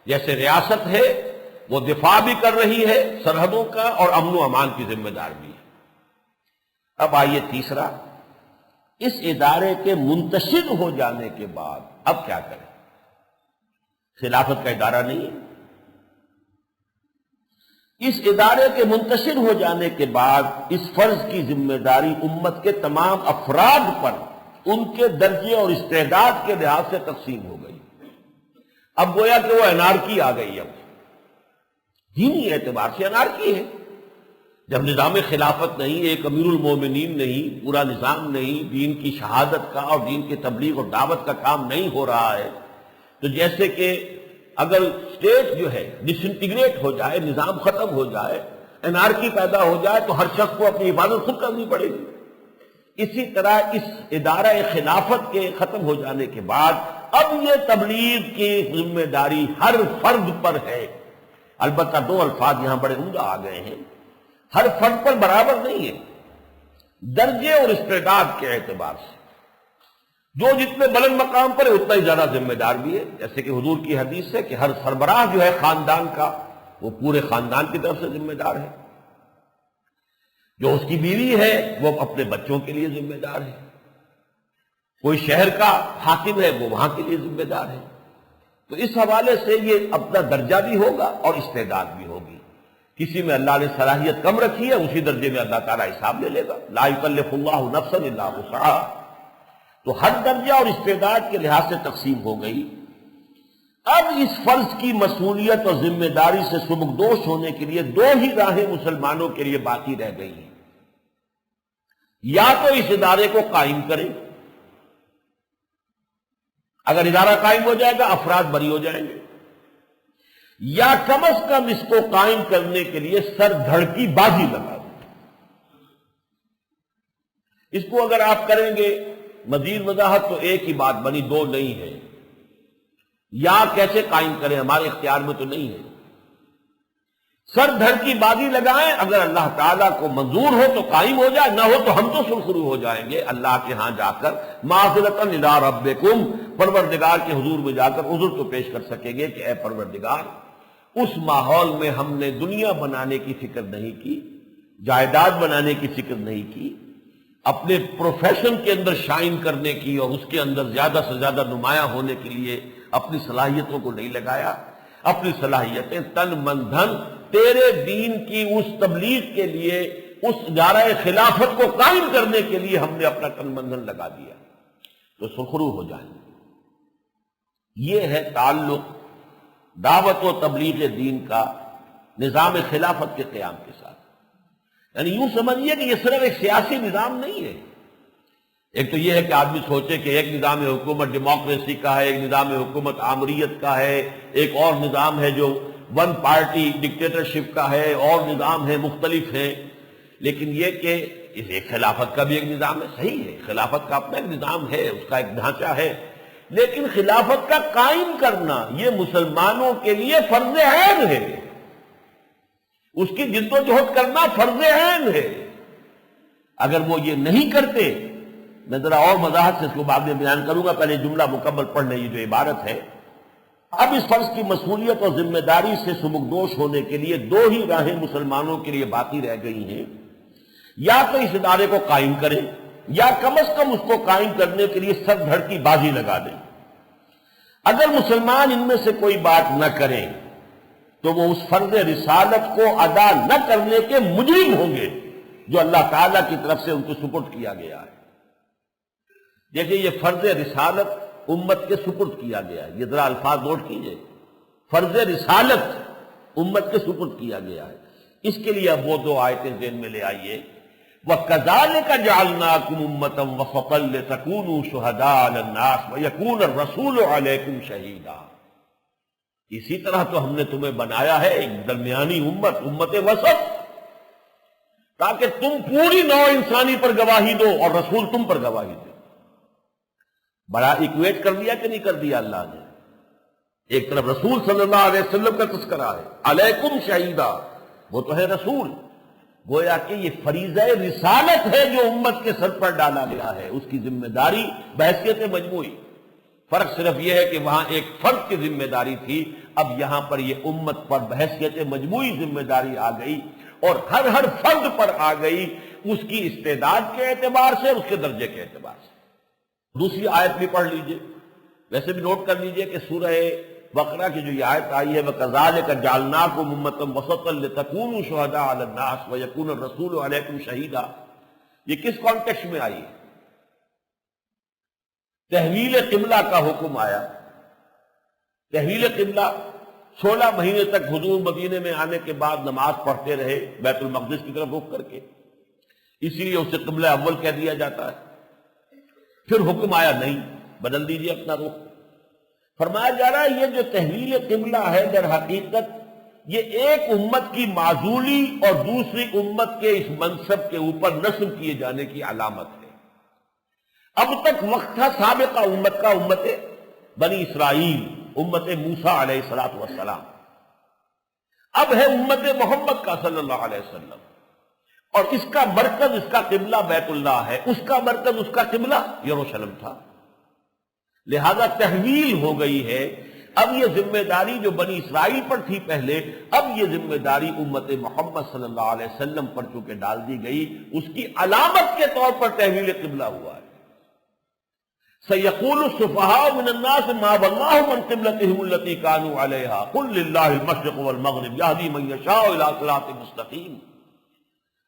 جیسے ریاست ہے وہ دفاع بھی کر رہی ہے سرحدوں کا اور امن و امان کی ذمہ دار بھی ہے۔ اب آئیے تیسرا، اس ادارے کے منتشر ہو جانے کے بعد اب کیا کریں؟ خلافت کا ادارہ نہیں ہے، اس ادارے کے منتشر ہو جانے کے بعد اس فرض کی ذمہ داری امت کے تمام افراد پر ان کے درجے اور استعداد کے لحاظ سے تقسیم ہو گئی۔ اب گویا کہ وہ انارکی آ گئی، اب دینی اعتبار سے انارکی ہے۔ جب نظام خلافت نہیں، ایک امیر المومنین نہیں، پورا نظام نہیں، دین کی شہادت کا اور دین کی تبلیغ اور دعوت کا کام نہیں ہو رہا ہے، تو جیسے کہ اگر اسٹیٹ جو ہے ڈس انٹیگریٹ ہو جائے، نظام ختم ہو جائے، انارکی پیدا ہو جائے، تو ہر شخص کو اپنی حفاظت خود کرنی پڑے گی۔ اسی طرح اس ادارہ خلافت کے ختم ہو جانے کے بعد اب یہ تبلیغ کی ذمہ داری ہر فرد پر ہے۔ البتہ دو الفاظ یہاں بڑے عمدہ آ گئے ہیں، ہر فرد پر برابر نہیں ہے، درجے اور استعداد کے اعتبار سے جو جتنے بلند مقام پر ہے اتنا ہی زیادہ ذمہ دار بھی ہے، جیسے کہ حضور کی حدیث ہے کہ ہر سربراہ جو ہے خاندان کا وہ پورے خاندان کی طرف سے ذمہ دار ہے، جو اس کی بیوی ہے وہ اپنے بچوں کے لیے ذمہ دار ہے، کوئی شہر کا حاکم ہے وہ وہاں کے لیے ذمہ دار ہے۔ تو اس حوالے سے یہ اپنا درجہ بھی ہوگا اور استعداد بھی ہوگی، کسی میں اللہ نے صلاحیت کم رکھی ہے اسی درجے میں اللہ تعالیٰ حساب لے لے گا، لا یکلف اللہ نفسا الا وسعها۔ تو ہر درجہ اور استعداد کے لحاظ سے تقسیم ہو گئی۔ اب اس فرض کی مسئولیت اور ذمہ داری سے سبکدوش ہونے کے لیے دو ہی راہیں مسلمانوں کے لیے باقی رہ گئی ہیں، یا تو اس ادارے کو قائم کریں، اگر ادارہ قائم ہو جائے گا افراد بری ہو جائیں گے، یا کم از کم اس کو قائم کرنے کے لیے سر دھڑ کی بازی لگا دیں۔ اس کو اگر آپ کریں گے، مزید وضاحت تو ایک ہی بات بنی، دو نہیں ہے، یا کیسے قائم کریں ہمارے اختیار میں تو نہیں ہے، سر دھڑ کی بازی لگائیں، اگر اللہ تعالیٰ کو منظور ہو تو قائم ہو جائے، نہ ہو تو ہم تو سرخرو ہو جائیں گے اللہ کے ہاں جا کر، معذرتاً الی ربکم، پروردگار کے حضور میں جا کر عذر تو پیش کر سکیں گے کہ اے پروردگار اس ماحول میں ہم نے دنیا بنانے کی فکر نہیں کی، جائیداد بنانے کی فکر نہیں کی، اپنے پروفیشن کے اندر شائن کرنے کی اور اس کے اندر زیادہ سے زیادہ نمایاں ہونے کے لیے اپنی صلاحیتوں کو نہیں لگایا، اپنی صلاحیتیں تن من دھن تیرے دین کی اس تبلیغ کے لیے، اس ادارہ خلافت کو قائم کرنے کے لیے ہم نے اپنا تن من دھن لگا دیا، تو سرخرو ہو جائیں۔ یہ ہے تعلق دعوت و تبلیغ دین کا نظام خلافت کے قیام کے ساتھ۔ یعنی یوں سمجھیے کہ یہ صرف ایک سیاسی نظام نہیں ہے۔ ایک تو یہ ہے کہ آدمی سوچے کہ ایک نظام حکومت ڈیموکریسی کا ہے، ایک نظام حکومت آمریت کا ہے، ایک اور نظام ہے جو ون پارٹی ڈکٹیٹرشپ کا ہے، اور نظام ہے مختلف ہیں، لیکن یہ کہ اس ایک خلافت کا بھی ایک نظام ہے، صحیح ہے، خلافت کا اپنا ایک نظام ہے، اس کا ایک ڈھانچہ ہے، لیکن خلافت کا قائم کرنا یہ مسلمانوں کے لیے فرض عین ہے، اس کی جد و جہد کرنا فرض عین ہے۔ اگر وہ یہ نہیں کرتے، میں ذرا اور وضاحت سے اس کو بعد میں بیان کروں گا، پہلے جملہ مکمل پڑھنے کی جو عبارت ہے۔ اب اس فرض کی مسئولیت اور ذمہ داری سے سبکدوش ہونے کے لیے دو ہی راہیں مسلمانوں کے لیے باقی رہ گئی ہیں، یا تو اس ادارے کو قائم کریں، یا کم از کم اس کو قائم کرنے کے لیے سر دھڑ کی بازی لگا دیں۔ اگر مسلمان ان میں سے کوئی بات نہ کریں تو وہ اس فرض رسالت کو ادا نہ کرنے کے مجرم ہوں گے جو اللہ تعالیٰ کی طرف سے ان کو سپرد کیا گیا ہے۔ دیکھیں یہ فرض رسالت امت کے سپرد کیا گیا ہے، یہ ذرا الفاظ نوٹ کیجئے، فرض رسالت امت کے سپرد کیا گیا ہے۔ اس کے لیے اب وہ دو آیتیں ذہن میں لے آئیے وَكَذَلِكَ جَعَلْنَاكُمْ أُمَّةً وَسَطًا لِتَكُونُوا شُهَدَاءَ عَلَى النَّاسِ وَيَكُونَ الرَّسُولُ عَلَيْكُمْ شَهِيدًا۔ اسی طرح تو ہم نے تمہیں بنایا ہے ایک درمیانی امت، امت وسط، تاکہ تم پوری نوع انسانی پر گواہی دو اور رسول تم پر گواہی دے۔ بڑا ایکویٹ کر دیا کہ نہیں کر دیا اللہ نے؟ ایک طرف رسول صلی اللہ علیہ وسلم کا تذکرہ ہے، علیکم شہیدہ، وہ تو ہے رسول، گویا کہ یہ فریضہ رسالت ہے جو امت کے سر پر ڈالا گیا ہے، اس کی ذمہ داری بحیثیت مجموعی۔ فرق صرف یہ ہے کہ وہاں ایک فرد کی ذمہ داری تھی، اب یہاں پر یہ امت پر بحیثیت مجموعی ذمہ داری آ گئی، اور ہر فرد پر آ گئی، اس کی استعداد کے اعتبار سے، اس کے درجے کے اعتبار سے۔ دوسری آیت بھی پڑھ لیجئے، ویسے بھی نوٹ کر لیجئے کہ سورہ بقرہ کی جو یہ آیت آئی ہے وَكَذَلِكَ جَعَلْنَاكُمْ أُمَّةً وَسَطًا لِتَكُونُوا شُهَدَاءَ عَلَى النَّاسِ وَيَكُونَ الرَّسُولُ عَلَيْكُمْ شَهِيدًا، یہ کس کانٹیکسٹ میں آئی ہے؟ تحویل قبلہ کا حکم آیا۔ تحویل قبلہ 16 مہینے تک حضور مدینے میں آنے کے بعد نماز پڑھتے رہے بیت المقدس کی طرف رخ کر کے، اسی لیے اسے قبلہ اول کہہ دیا جاتا ہے۔ پھر حکم آیا نہیں، بدل دیجئے اپنا رخ۔ فرمایا جا رہا ہے یہ جو تحویل قبلہ ہے در حقیقت یہ ایک امت کی معزولی اور دوسری امت کے اس منصب کے اوپر نصب کیے جانے کی علامت ہے۔ اب تک وقت تھا سابقہ امت کا، امت بنی اسرائیل، امت موسیٰ علیہ السلام، اب ہے امت محمد کا صلی اللہ علیہ وسلم، اور اس کا مرکز، اس کا قبلہ بیت اللہ ہے، اس کا مرکز، اس کا قبلہ یروشلم تھا، لہذا تحویل ہو گئی ہے۔ اب یہ ذمہ داری جو بنی اسرائیل پر تھی پہلے، اب یہ ذمہ داری امت محمد صلی اللہ علیہ وسلم پر چونکہ ڈال دی گئی، اس کی علامت کے طور پر تحویل قبلہ ہوا ہے۔ سَيَقُولُ السُّفَهَاءُ مِنَ النَّاسِ مَا وَلَّاهُمْ عَنْ قِبْلَتِهِمُ الَّتِي كَانُوا عَلَيْهَا قُلْ لِلَّهِ الْمَشْرِقُ وَالْمَغْرِبُ يَهْدِي مَن يَشَاءُ إِلَىٰ صِرَاطٍ مُّسْتَقِيمٍ۔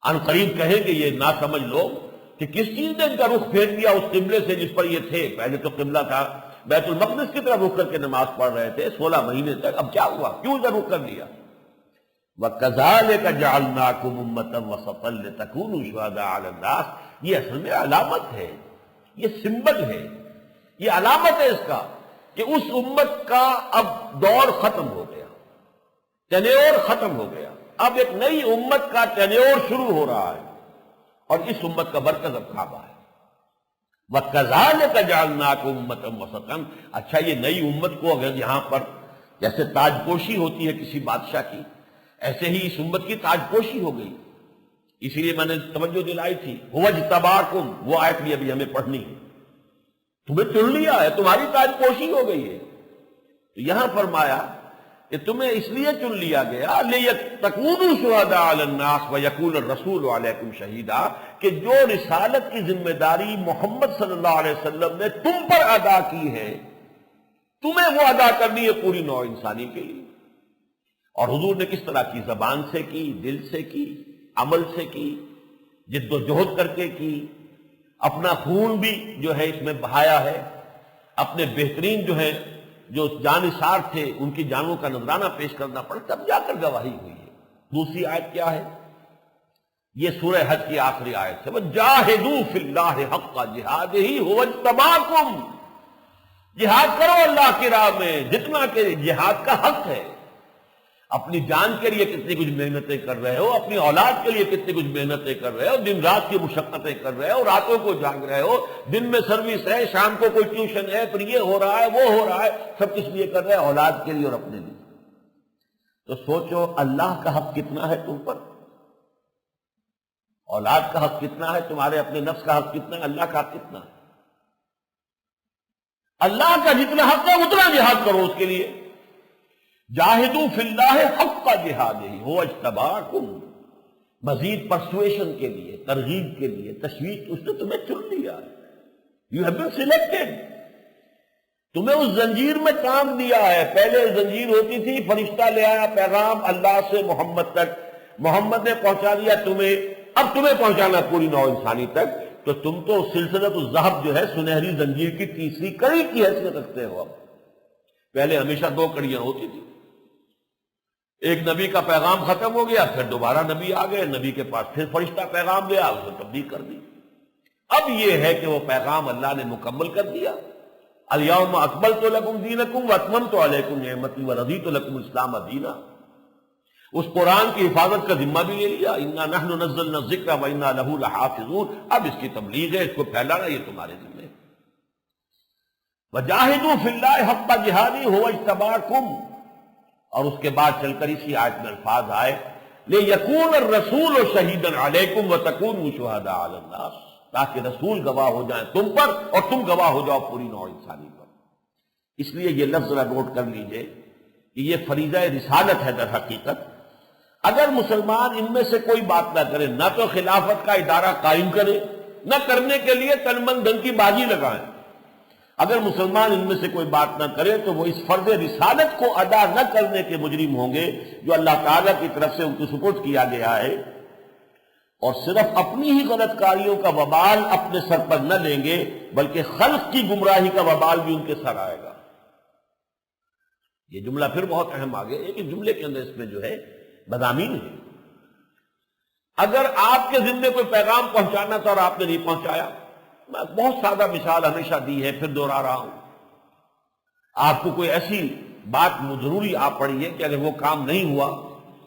ان قریب کہیں گے یہ نہ سمجھ لوگ کہ کس چیز نے ان کا رخ پھیر دیا اس قبلے سے جس پر یہ تھے۔ پہلے تو قبلہ تھا بیت المقدس کی طرف رخ کر کے نماز پڑھ رہے تھے 16 مہینے تک، اب کیا ہوا؟ کیوں ادھر رخ کر دیا؟ وَكَذَلِكَ جَعَلْنَاكُمْ أُمَّةً وَسَطًا لِتَكُونُوا شُهَدَاءَ عَلَى النَّاسِ، یہ اصل میں علامت ہے، یہ سمبل ہے، یہ علامت ہے اس کا کہ اس امت کا اب دور ختم ہو گیا، ٹینیور ختم ہو گیا، اب ایک نئی امت کا ٹینیور شروع ہو رہا ہے، اور اس امت کا مرکز اب کعبہ ہے۔ وَكَذَلِكَ جَعَلْنَاكُمْ أُمَّةً وَسَطًا، اچھا یہ نئی امت کو اگر یہاں پر جیسے تاج پوشی ہوتی ہے کسی بادشاہ کی، ایسے ہی اس امت کی تاج پوشی ہو گئی، اسی لیے میں نے توجہ دلائی تھی هُوَ اجْتَبَاكُمْ، وہ آیت بھی ابھی ہمیں پڑھنی ہے، تمہیں چن لیا ہے، تمہاری تاج پوشی ہو گئی ہے۔ تو یہاں فرمایا کہ تمہیں اس لیے چن لیا گیا لِتَكُونُوا شُهَدَاءَ عَلَى النَّاسِ وَيَكُونَ الرَّسُولُ عَلَيْكُمْ شَهِيدًا، کہ جو رسالت کی ذمہ داری محمد صلی اللہ علیہ وسلم نے تم پر ادا کی ہے، تمہیں وہ ادا کرنی ہے پوری نوع انسانی کے لیے۔ اور حضور نے کس طرح کی؟ زبان سے کی، دل سے کی، عمل سے کی، جد و جہد کر کے کی، اپنا خون بھی جو ہے اس میں بہایا ہے، اپنے بہترین جو ہے جو جانثار تھے ان کی جانوں کا نذرانہ پیش کرنا پڑا، تب جا کر گواہی ہوئی ہے۔ دوسری آیت کیا ہے؟ یہ سورہ حج کی آخری آیت ہے، وَجَاهِدُوا فِي اللَّهِ حَقَّ جِهَادِهِ هُوَ اجْتَبَاكُمْ، جہاد کرو اللہ کی راہ میں جتنا کہ جہاد کا حق ہے۔ اپنی جان کے لیے کتنی کچھ محنتیں کر رہے ہو، اپنی اولاد کے لیے کتنی کچھ محنتیں کر رہے ہو، دن رات کی مشقتیں کر رہے ہو، راتوں کو جاگ رہے ہو، دن میں سروس ہے، شام کو کوئی ٹیوشن ہے، پھر یہ ہو رہا ہے وہ ہو رہا ہے، سب کس لیے کر رہے ہیں؟ اولاد کے لیے اور اپنے لیے۔ تو سوچو اللہ کا حق کتنا ہے تم پر، اولاد کا حق کتنا ہے، تمہارے اپنے نفس کا حق کتنا ہے، اللہ کا حق کتنا ہے؟ اللہ کا جتنا حق ہے اتنا جہاد کرو اس کے لیے۔ جاہدوا فی اللہ حق جہادہ هو اجتباکم، مزید پرسویشن کے لیے، ترغیب کے لیے، تشویق، اس نے تمہیں چن لیا ہے، یو ہیو بین سلیکٹڈ، تمہیں اس زنجیر میں کام دیا ہے۔ پہلے زنجیر ہوتی تھی، فرشتہ لے آیا پیغام اللہ سے محمد تک، محمد نے پہنچا دیا تمہیں، اب تمہیں پہنچانا پوری نوع انسانی تک، تو تم تو سلسلۃ الذہب جو ہے سنہری زنجیر کی تیسری کڑی کی حیثیت رکھتے ہو۔ اب پہلے ہمیشہ 2 کڑیاں ہوتی تھی، ایک نبی کا پیغام ختم ہو گیا، پھر دوبارہ نبی آ گئے، نبی کے پاس پھر فرشتہ پیغام لیا، اسے تبلیغ کر دی۔ اب یہ ہے کہ وہ پیغام اللہ نے مکمل کر دیا۔ الیوم اکملت لکم دینکم واتممت علیکم نعمتی ورضیت لکم الاسلام دینا۔ اس قرآن کی حفاظت کا ذمہ بھی لے لیا، انا نحن نزلنا الذکر وانا لہ لحافظون۔ اب اس کی تبلیغ ہے، اس کو پھیلانا یہ تمہارے ذمہ ہے۔ وجاہدوا فی اللہ حق جہادہ هو اجتباکم، اور اس کے بعد چل کر اسی آیت میں الفاظ آئے لِيَكُونَ الرَّسُولُ شَهِيدًا عَلَيْكُمْ وَتَكُونُوا شُهَدَاءَ عَلَى النَّاسِ، تاکہ رسول گواہ ہو جائیں تم پر اور تم گواہ ہو جاؤ پوری نوع انسانی پر۔ اس لیے یہ لفظ ذرا نوٹ کر لیجئے کہ یہ فریضہ رسالت ہے در حقیقت۔ اگر مسلمان ان میں سے کوئی بات نہ کرے، نہ تو خلافت کا ادارہ قائم کرے، نہ کرنے کے لیے تن من دھن کی بازی لگائیں، اگر مسلمان ان میں سے کوئی بات نہ کرے تو وہ اس فرض رسالت کو ادا نہ کرنے کے مجرم ہوں گے جو اللہ تعالیٰ کی طرف سے ان کو سپرد کیا گیا ہے، اور صرف اپنی ہی غلط کاریوں کا وبال اپنے سر پر نہ لیں گے بلکہ خلق کی گمراہی کا وبال بھی ان کے سر آئے گا۔ یہ جملہ پھر بہت اہم آگے ہے کہ جملے کے اندر اس میں جو ہے مضامین ہے۔ اگر آپ کے ذمے کوئی پیغام پہنچانا تھا اور آپ نے نہیں پہنچایا، میں بہت سادہ مثال ہمیشہ دی ہے، پھر دوہرا رہا ہوں، آپ کو کوئی ایسی بات ضروری آ پڑی ہے کہ اگر وہ کام نہیں ہوا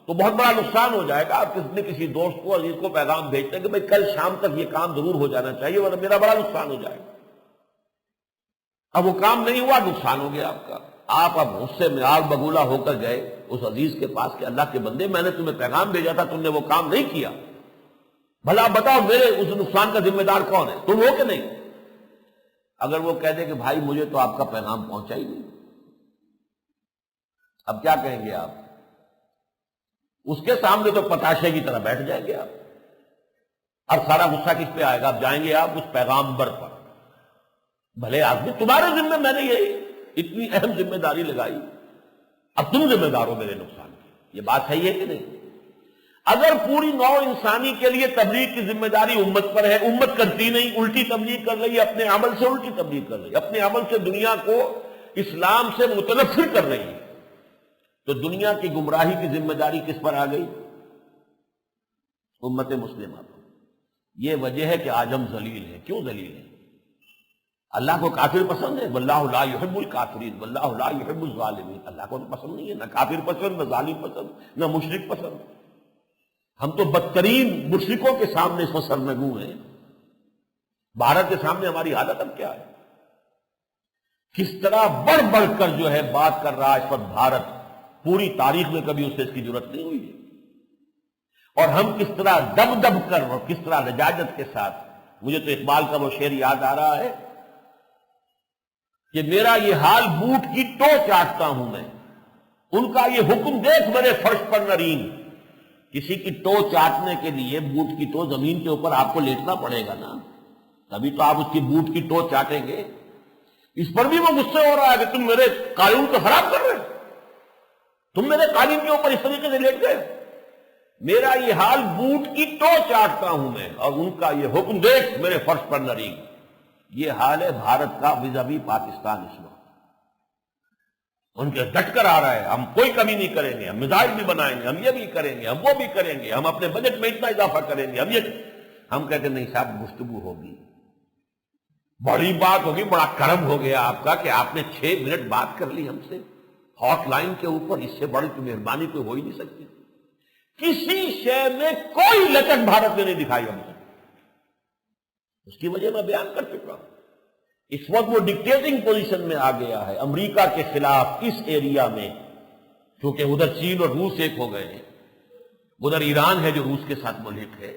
تو بہت بڑا نقصان ہو جائے گا۔ آپ کسی دوست کو عزیز کو پیغام بھیجتے ہیں کہ بھائی کل شام تک یہ کام ضرور ہو جانا چاہیے ورنہ میرا بڑا نقصان ہو جائے گا۔ اب وہ کام نہیں ہوا، نقصان ہو گیا آپ کا۔ آپ اب غصے میں آگ بگولا ہو کر گئے اس عزیز کے پاس کہ اللہ کے بندے، میں نے تمہیں پیغام بھیجا تھا، تم نے وہ کام نہیں کیا، بھلا بتاؤ میرے اس نقصان کا ذمہ دار کون ہے، تم ہو کہ نہیں؟ اگر وہ کہہ دے کہ بھائی مجھے تو آپ کا پیغام پہنچا ہی نہیں، اب کیا کہیں گے آپ؟ اس کے سامنے تو پتاشے کی طرح بیٹھ جائیں گے آپ۔ اب سارا غصہ کس پہ آئے گا؟ اب جائیں گے آپ اس پیغامبر پر، بھلے آدمی تمہارے ذمہ میں نے یہ اتنی اہم ذمہ داری لگائی، اب تم ذمہ دار ہو میرے نقصان کی۔ یہ بات صحیح ہے کہ نہیں؟ اگر پوری نوع انسانی کے لیے تبلیغ کی ذمہ داری امت پر ہے، امت کرتی نہیں، الٹی تبلیغ کر رہی ہے، اپنے عمل سے الٹی تبلیغ کر رہی ہے، اپنے عمل سے دنیا کو اسلام سے متنفر کر رہی ہے، تو دنیا کی گمراہی کی ذمہ داری کس پر آ گئی؟ امت مسلمہ پر۔ یہ وجہ ہے کہ آج ہم ذلیل ہیں۔ کیوں ذلیل ہیں؟ اللہ کو کافر پسند ہے، واللہ لا یحب الکافرین واللہ لا یحب الظالمین۔ اللہ کو تو پسند نہیں ہے، نہ کافر پسند، نہ ظالم پسند، نہ مشرک پسند۔ ہم تو بدترین مشرکوں کے سامنے اس میں سرنگوں ہیں۔ بھارت کے سامنے ہماری حالت اب کیا ہے؟ کس طرح بڑھ بڑھ کر جو ہے بات کر رہا ہے اس پر بھارت، پوری تاریخ میں کبھی اس سے اس کی ضرورت نہیں ہوئی ہے، اور ہم کس طرح دب دب کر اور کس طرح لجاجت کے ساتھ۔ مجھے تو اقبال کا وہ شعر یاد آ رہا ہے کہ میرا یہ حال بوٹ کی ٹو چاٹتا ہوں میں، ان کا یہ حکم دیکھ میرے فرش پر نرین۔ کسی کی ٹو چاٹنے کے لیے بوٹ کی ٹو زمین کے اوپر آپ کو لیٹنا پڑے گا نا، تبھی تو آپ اس کی بوٹ کی ٹو چاٹیں گے۔ اس پر بھی وہ غصے ہو رہا ہے کہ تم میرے قانون کو خراب کر رہے ہو، تم میرے قانون کے اوپر اس طریقے سے لیٹ گئے۔ میرا یہ حال بوٹ کی ٹو چاٹتا ہوں میں، اور ان کا یہ حکم دیکھ میرے فرش پر نرین۔ یہ حال ہے بھارت کا وزاوی پاکستان اس وقت۔ ان کے ڈٹ کر آ رہا ہے، ہم کوئی کمی نہیں کریں گے، ہم میزائل بھی بنائیں گے، ہم یہ بھی کریں گے، ہم وہ بھی کریں گے، ہم اپنے بجٹ میں اتنا اضافہ کریں گے، ہم کہتے ہیں نہیں صاحب، گفتگو ہوگی، بڑی بات ہوگی، بڑا کرم ہو گیا آپ کا کہ آپ نے 6 منٹ بات کر لی ہم سے ہاٹ لائن کے اوپر، اس سے بڑی تو مہربانی کوئی ہو ہی نہیں سکتی۔ کسی شے میں کوئی لچک بھارت نے نہیں دکھائی ہم سے، اس کی وجہ میں بیان کر چکا ہوں۔ اس وقت وہ ڈکٹیٹنگ پوزیشن میں آ گیا ہے امریکہ کے خلاف اس ایریا میں، کیونکہ ادھر چین اور روس ایک ہو گئے ہیں، ادھر ایران ہے جو روس کے ساتھ ملحق ہے،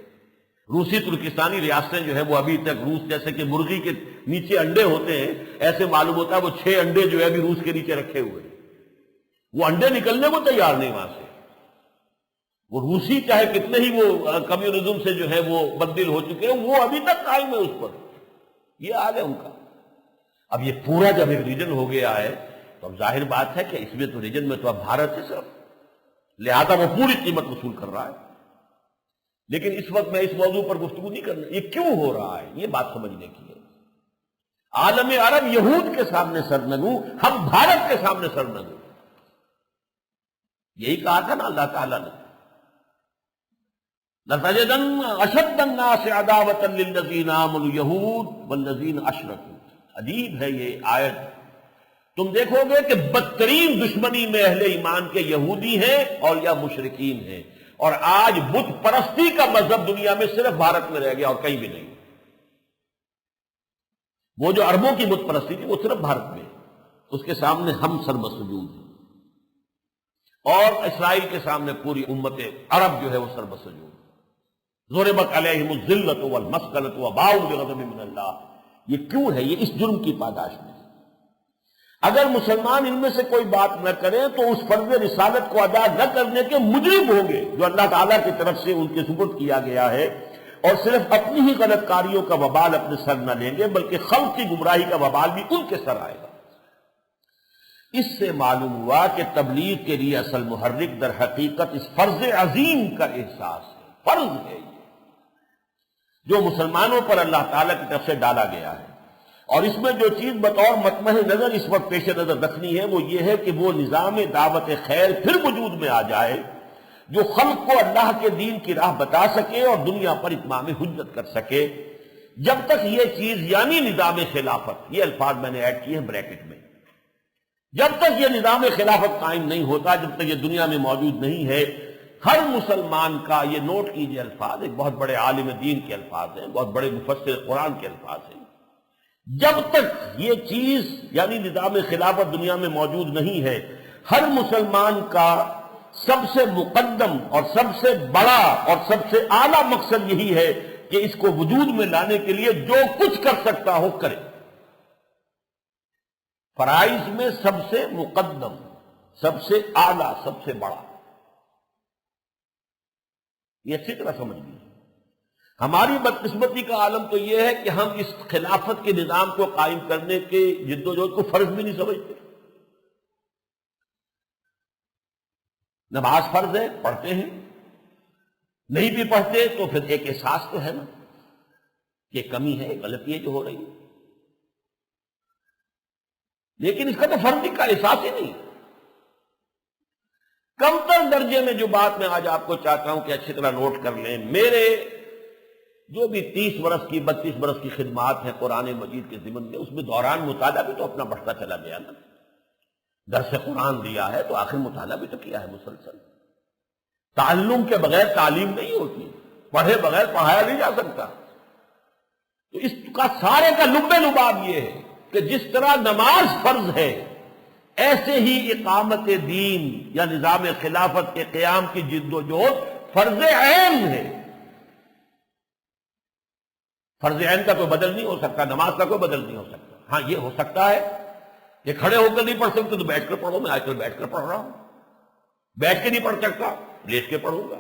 روسی ترکستانی ریاستیں جو ہے وہ ابھی تک روس، جیسے کہ مرغی کے نیچے انڈے ہوتے ہیں ایسے معلوم ہوتا ہے وہ 6 انڈے جو ہے ابھی روس کے نیچے رکھے ہوئے ہیں، وہ انڈے نکلنے کو تیار نہیں وہاں سے۔ وہ روسی چاہے کتنے ہی وہ کمیونزم سے جو ہے وہ بدل ہو چکے ہیں، وہ ابھی تک قائم ہے اس پر، یہ حال ہے ان کا۔ اب یہ پورا جب ایک ریجن ہو گیا ہے تو اب ظاہر بات ہے کہ اس میں تو ریجن میں تو اب بھارت ہے صرف، لہذا وہ پوری قیمت وصول کر رہا ہے۔ لیکن اس وقت میں اس موضوع پر گفتگو نہیں کرنا، یہ کیوں ہو رہا ہے یہ بات سمجھنے کی ہے۔ عالم عرب یہود کے سامنے سرنگوں، ہم بھارت کے سامنے سرنگوں۔ یہی کہا تھا نا اللہ تعالیٰ نے، لَتَجِدَنَّ أَشَدَّ النَّاسِ عَدَاوَةً لِلَّذِينَ آمَنُوا الْيَهُودَ وَالَّذِينَ أَشْرَكُوا۔ عجیب ہے یہ آیت، تم دیکھو گے کہ بدترین دشمنی میں اہل ایمان کے یہودی ہیں اور یا مشرکین ہیں، اور آج بت پرستی کا مذہب دنیا میں صرف بھارت میں رہ گیا اور کہیں بھی نہیں۔ وہ جو عربوں کی بت پرستی تھی وہ صرف بھارت میں، اس کے سامنے ہم سر مسجود ہیں، اور اسرائیل کے سامنے پوری امت عرب جو ہے وہ سر مسجود۔ ضربت علیہم الذلۃ والمسکنۃ وباؤوا بغضب من اللہ۔ یہ کیوں ہے؟ یہ اس جرم کی پاداش میں۔ اگر مسلمان ان میں سے کوئی بات نہ کریں تو اس فرض رسالت کو ادا نہ کرنے کے مجرم ہوں گے جو اللہ تعالیٰ کی طرف سے ان کے سپرد کیا گیا ہے، اور صرف اپنی ہی غلط کاریوں کا وبال اپنے سر نہ لیں گے بلکہ خلق کی گمراہی کا وبال بھی ان کے سر آئے گا۔ اس سے معلوم ہوا کہ تبلیغ کے لیے اصل محرک در حقیقت اس فرض عظیم کا احساس ہے، فرض ہے یہ جو مسلمانوں پر اللہ تعالیٰ کی طرف سے ڈالا گیا ہے، اور اس میں جو چیز بطور مطمع نظر اس وقت پیش نظر رکھنی ہے وہ یہ ہے کہ وہ نظام دعوت خیر پھر وجود میں آ جائے جو خلق کو اللہ کے دین کی راہ بتا سکے اور دنیا پر اتمام حجت کر سکے۔ جب تک یہ چیز یعنی نظام خلافت، یہ الفاظ میں نے ایڈ کیے ہیں بریکٹ میں، جب تک یہ نظام خلافت قائم نہیں ہوتا، جب تک یہ دنیا میں موجود نہیں ہے، ہر مسلمان کا، یہ نوٹ کیجئے الفاظ ایک بہت بڑے عالم دین کے الفاظ ہیں، بہت بڑے مفسر قرآن کے الفاظ ہیں، جب تک یہ چیز یعنی نظام خلافت دنیا میں موجود نہیں ہے، ہر مسلمان کا سب سے مقدم اور سب سے بڑا اور سب سے اعلیٰ مقصد یہی ہے کہ اس کو وجود میں لانے کے لیے جو کچھ کر سکتا ہو کرے۔ فرائض میں سب سے مقدم، سب سے اعلیٰ، سب سے بڑا، یہ اچھی طرح سمجھ لیجیے۔ ہماری بدقسمتی کا عالم تو یہ ہے کہ ہم اس خلافت کے نظام کو قائم کرنے کے جد و جہد کو فرض بھی نہیں سمجھتے۔ نماز فرض ہے، پڑھتے ہیں، نہیں بھی پڑھتے تو پھر ایک احساس تو ہے نا کہ کمی ہے، غلطی ہے جو ہو رہی ہے، لیکن اس کا تو فرض کا احساس ہی نہیں۔ کم تر درجے میں جو بات میں آج آپ کو چاہتا ہوں کہ اچھی طرح نوٹ کر لیں، میرے جو بھی 30 برس کی 32 برس کی خدمات ہیں قرآن مجید کے ضمن میں، اس میں دوران مطالعہ بھی تو اپنا بڑھتا چلا گیا نا۔ درس قرآن دیا ہے تو آخر مطالعہ بھی تو کیا ہے مسلسل۔ تعلم کے بغیر تعلیم نہیں ہوتی، پڑھے بغیر پڑھایا نہیں جا سکتا۔ تو اس کا سارے کا لب لباب یہ ہے کہ جس طرح نماز فرض ہے، ایسے ہی اقامت دین یا نظام خلافت کے قیام کی جد و جہد فرض عین ہے۔ فرض عین کا کوئی بدل نہیں ہو سکتا، نماز کا کوئی بدل نہیں ہو سکتا۔ ہاں یہ ہو سکتا ہے کہ کھڑے ہو کر نہیں پڑھ سکتے تو بیٹھ کر پڑھو، میں آج کل بیٹھ کر پڑھ رہا ہوں، بیٹھ کے نہیں پڑھ سکتا لیٹ کے پڑھوں گا،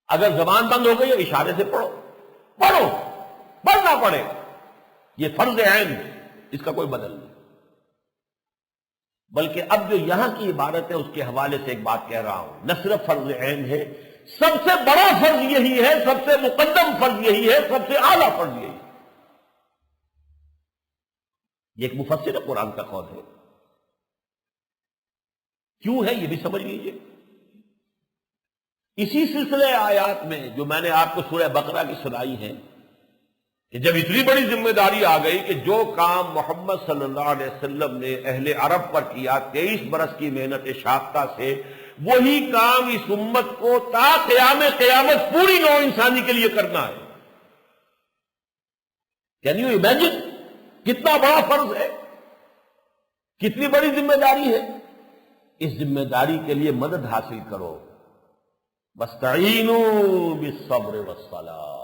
اگر زبان بند ہو گئی اشارے سے پڑھو، پڑھنا پڑے، یہ فرض عین ہے، اس کا کوئی بدل نہیں۔ بلکہ اب جو یہاں کی عبارت ہے اس کے حوالے سے ایک بات کہہ رہا ہوں، نہ صرف فرض عین ہے، سب سے بڑا فرض یہی ہے، سب سے مقدم فرض یہی ہے، سب سے اعلیٰ فرض یہی ہے۔ یہ ایک مفسر قرآن کا قول ہے۔ کیوں ہے یہ بھی سمجھ لیجیے۔ اسی سلسلے آیات میں جو میں نے آپ کو سورہ بقرہ کی سنائی ہیں کہ جب اتنی بڑی ذمہ داری آ گئی کہ جو کام محمد صلی اللہ علیہ وسلم نے اہل عرب پر کیا 23 برس کی محنت شاقہ سے، وہی کام اس امت کو تا قیام قیامت پوری نوع انسانی کے لیے کرنا ہے۔ کین یو امیجن کتنا بڑا فرض ہے، کتنی بڑی ذمہ داری ہے۔ اس ذمہ داری کے لیے مدد حاصل کرو، وَاسْتَعِینُوا بِالصَّبْرِ وَالصَّلَاةِ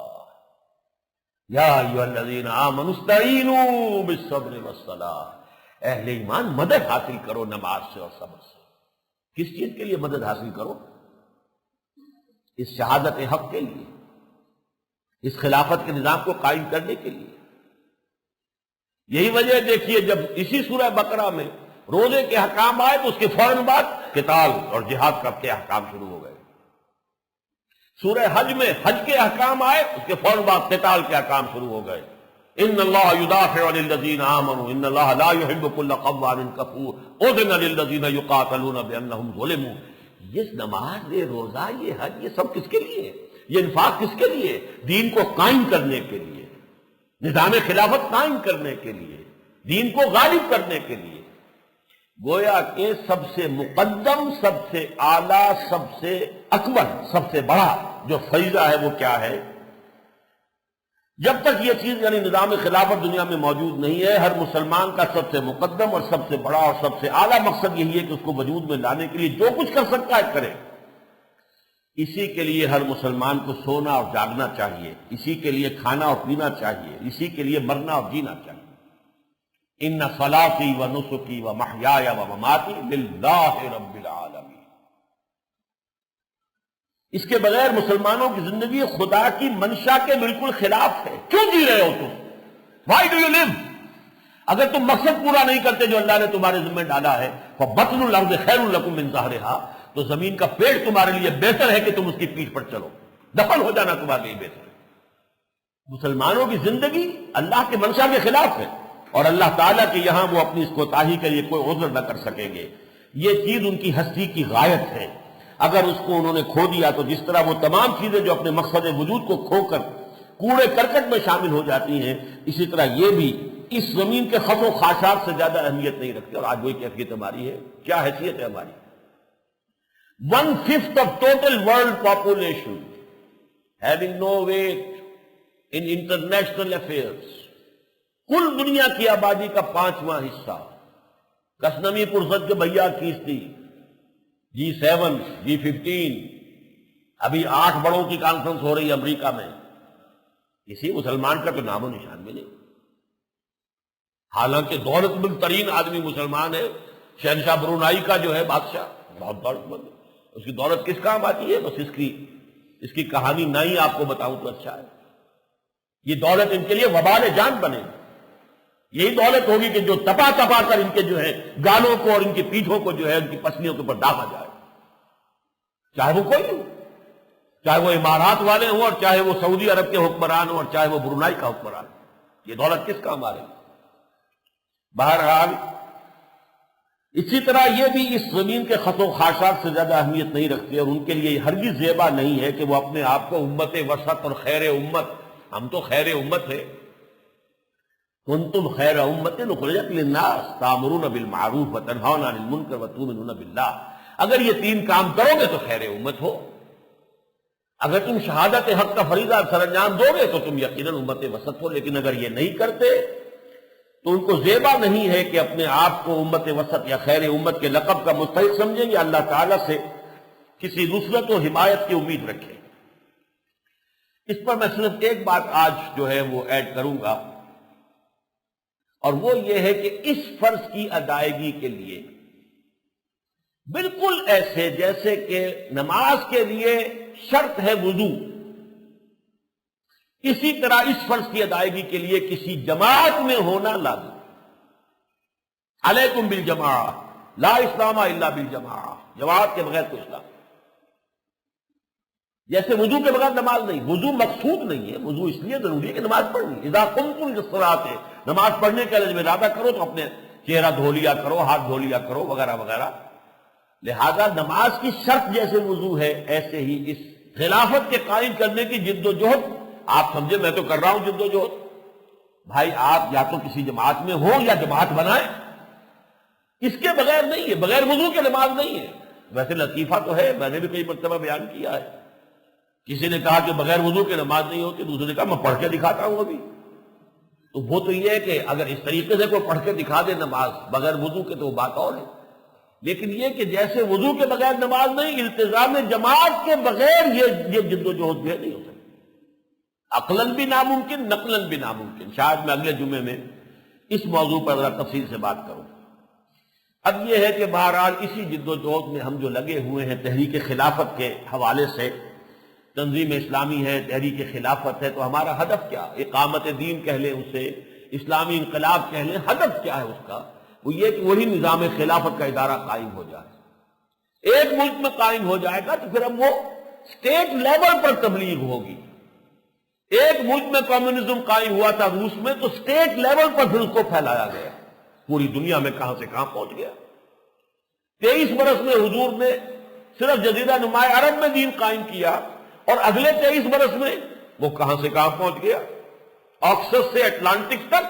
یا ایھا الذین آمنوا استعینوا بالصبر والصلاۃ۔ اہل ایمان مدد حاصل کرو نماز سے اور صبر سے۔ کس چیز کے لیے مدد حاصل کرو؟ اس شہادت حق کے لیے، اس خلافت کے نظام کو قائم کرنے کے لیے۔ یہی وجہ دیکھیے جب اسی سورہ بقرہ میں روزے کے احکام آئے تو اس کے فوراً بعد قتال اور جہاد کے احکام شروع ہو گئے۔ سورہ حج میں حج کے احکام آئے، اس کے فوراً بعد قتال کے احکام شروع ہو گئے۔ ان اللہ یدافع عن الذین آمنوا ان اللہ لا يحب كل قوار کفور اذن للذین یقاتلون بانہم ظلموا. یہ نماز، یہ روزہ، یہ حج، یہ سب کس کے لیے ہے؟ یہ انفاق کس کے لیے؟ دین کو قائم کرنے کے لیے، نظام خلافت قائم کرنے کے لیے، دین کو غالب کرنے کے لیے. گویا کہ سب سے مقدم، سب سے اعلیٰ، سب سے اکبر، سب سے بڑا جو فریضہ ہے وہ کیا ہے؟ جب تک یہ چیز یعنی نظام خلافت دنیا میں موجود نہیں ہے، ہر مسلمان کا سب سے مقدم اور سب سے بڑا اور سب سے اعلیٰ مقصد یہی ہے کہ اس کو وجود میں لانے کے لیے جو کچھ کر سکتا ہے کرے. اسی کے لیے ہر مسلمان کو سونا اور جاگنا چاہیے، اسی کے لیے کھانا اور پینا چاہیے، اسی کے لیے مرنا اور جینا چاہیے. ان صلاتی و نسکی و محیای و مماتی للہ رب العالمین. اس کے بغیر مسلمانوں کی زندگی خدا کی منشا کے بالکل خلاف ہے. کیوں جی رہے ہو تم؟ وائی ڈو یو لیو؟ اگر تم مقصد پورا نہیں کرتے جو اللہ نے تمہارے ذمہ ڈالا ہے، فبطن الارض خیر لکم من ظہرها، تو زمین کا پیٹ تمہارے لیے بہتر ہے کہ تم اس کی پیٹھ پر چلو، دفن ہو جانا تمہارے لیے بہتر ہے. مسلمانوں کی زندگی اللہ کے منشا کے خلاف ہے، اور اللہ تعالیٰ کے یہاں وہ اپنی اس کوتاہی کے لیے کوئی عذر نہ کر سکیں گے. یہ چیز ان کی ہستی کی غایت ہے. اگر اس کو انہوں نے کھو دیا تو جس طرح وہ تمام چیزیں جو اپنے مقصد وجود کو کھو کر کوڑے کرکٹ میں شامل ہو جاتی ہیں، اسی طرح یہ بھی اس زمین کے خط و خاشاک سے زیادہ اہمیت نہیں رکھتے. اور آج وہی کیفیت ہماری ہے. کیا حیثیت ہے ہماری؟ 1/5 of total world population having no weight in international affairs. کل دنیا کی آبادی کا 5واں حصہ کسنمی پرزد کے بھیا کیستی، G7، G15، ابھی 8 بڑوں کی کانفرنس ہو رہی ہے امریکہ میں. کسی مسلمان کا تو نام و نشان بھی نہیں، حالانکہ دولت مند ترین آدمی مسلمان ہے. شہنشاہ برونائی کا جو ہے بادشاہ بہت دولت مند ہے. اس کی دولت کس کام آتی ہے؟ بس اس کی کہانی نہیں آپ کو بتاؤں تو اچھا ہے. یہ دولت ان کے لیے وبال جان بنے. یہی دولت ہوگی کہ جو تپا تپا کر ان کے جو ہے گالوں کو اور ان کی پیٹھوں کو جو ہے ان کی پسلیوں کے اوپر ڈالا جائے، چاہے وہ کوئی ہو، چاہے وہ امارات والے ہوں اور چاہے وہ سعودی عرب کے حکمران ہوں اور چاہے وہ برونائی کا حکمران. یہ دولت کس کام آ رہی ہے؟ بہرحال اسی طرح یہ بھی اس زمین کے خط و خاشاک سے زیادہ اہمیت نہیں رکھتے، اور ان کے لیے ہرگز زیبا نہیں ہے کہ وہ اپنے آپ کو امت وسط اور خیر امت، ہم تو خیر امت ہے، کنتم خیر امت اخرجت للناس تامرون بالمعروف وتنہون عن المنکر وتؤمنون باللہ. اگر یہ 3 کام کرو گے تو خیر امت ہو. اگر تم شہادت حق کا فریضہ سر انجام دو گے تو تم یقیناً امت وسط ہو. لیکن اگر یہ نہیں کرتے تو ان کو زیبا نہیں ہے کہ اپنے آپ کو امت وسط یا خیر امت کے لقب کا مستحق سمجھیں یا اللہ تعالیٰ سے کسی نصرت و حمایت کی امید رکھیں. اس پر میں صرف ایک بات آج جو ہے وہ ایڈ کروں گا، اور وہ یہ ہے کہ اس فرض کی ادائیگی کے لیے بالکل ایسے جیسے کہ نماز کے لیے شرط ہے وضو، اسی طرح اس فرض کی ادائیگی کے لیے کسی جماعت میں ہونا لازم. علیکم بالجماعہ، لا اسلام الا بالجماعہ، جماعت کے بغیر کوئی اسلام. جیسے وضو کے بغیر نماز نہیں، وضو مقصود نہیں ہے، وضو اس لیے ضروری ہے کہ نماز پڑھنی. اذا قمتم للصلاۃ، نماز پڑھنے کا جب ارادہ کرو تو اپنے چہرہ دھو لیا کرو، ہاتھ دھو لیا کرو وغیرہ وغیرہ. لہذا نماز کی شرط جیسے وضو ہے، ایسے ہی اس خلافت کے قائم کرنے کی جد و جہد. آپ سمجھے میں تو کر رہا ہوں جد و جہد، بھائی آپ یا تو کسی جماعت میں ہو یا جماعت بنائیں. اس کے بغیر نہیں ہے، بغیر وضو کے نماز نہیں ہے. ویسے لطیفہ تو ہے، میں نے بھی کئی مرتبہ بیان کیا ہے. کسی نے کہا کہ بغیر وضو کے نماز نہیں ہوتی، دوسرے نے کہا میں پڑھ کے دکھاتا ہوں ابھی. تو وہ تو یہ ہے کہ اگر اس طریقے سے کوئی پڑھ کے دکھا دے نماز بغیر وضو کے تو وہ بات اور ہے. لیکن یہ کہ جیسے وضو کے بغیر نماز نہیں، التزام جماعت کے بغیر یہ جد و جہد بھی نہیں ہو سکتی. عقلاً بھی ناممکن، نقلاً بھی ناممکن. شاید میں اگلے جمعے میں اس موضوع پر ذرا تفصیل سے بات کروں. اب یہ ہے کہ بہرحال اسی جد و جہد میں ہم جو لگے ہوئے ہیں تحریک خلافت کے حوالے سے، تنظیم اسلامی ہے، تحریک خلافت ہے، تو ہمارا ہدف کیا؟ اقامت دین کہہ لیں اسے، اسلامی انقلاب کہہ لیں، ہدف کیا ہے اس کا؟ وہ یہ کہ وہی نظام خلافت کا ادارہ قائم ہو جائے. ایک ملک میں قائم ہو جائے گا تو پھر اب وہ اسٹیٹ لیول پر تبلیغ ہوگی. ایک ملک میں کمیونزم قائم ہوا تھا روس میں، تو اسٹیٹ لیول پر پھر اس کو پھیلایا گیا، پوری دنیا میں کہاں سے کہاں پہنچ گیا۔ 23 برس میں حضور نے صرف جزیرہ نماء عرب میں دین قائم کیا، اور اگلے 23 برس میں وہ کہاں سے کہاں پہنچ گیا، آکسس سے اٹلانٹک تک،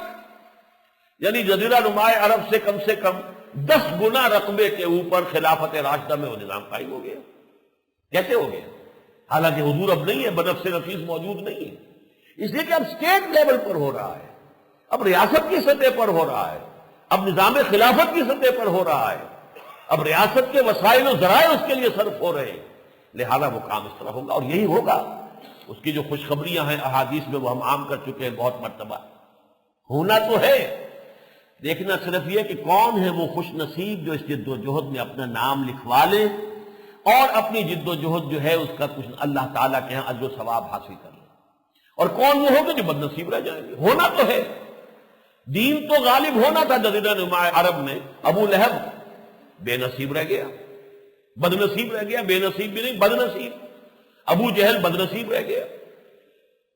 یعنی جزیرہ نماء عرب سے کم 10 گنا رقبے کے اوپر خلافت راشدہ میں وہ نظام قائم ہو گیا۔ کیسے ہو گیا؟ حالانکہ حضور اب نہیں ہے، بنفس نفیس موجود نہیں ہے، اس لیے کہ اب اسٹیٹ لیول پر ہو رہا ہے، اب ریاست کی سطح پر ہو رہا ہے، اب نظام خلافت کی سطح پر ہو رہا ہے، اب ریاست کے وسائل و ذرائع اس کے لیے صرف ہو رہے ہیں، لہذا وہ کام اس طرح ہوگا، اور یہی ہوگا۔ اس کی جو خوشخبریاں ہیں احادیث میں وہ ہم عام کر چکے ہیں بہت مرتبہ، ہونا تو ہے، دیکھنا صرف یہ کہ کون ہے وہ خوش نصیب جو اس جد و جہد میں اپنا نام لکھوا لے اور اپنی جد و جہد جو ہے اس کا کچھ اللہ تعالیٰ کے ہاں اجر و ثواب حاصل کر لے، اور کون وہ ہوگا جو بد نصیب رہ جائیں گے۔ ہونا تو ہے، دین تو غالب ہونا تھا جزیرہ نماء عرب میں، ابو لہب بے نصیب رہ گیا، بد نصیب رہ گیا، بے نصیب بھی نہیں، بد نصیب، ابو جہل بد نصیب رہ گیا،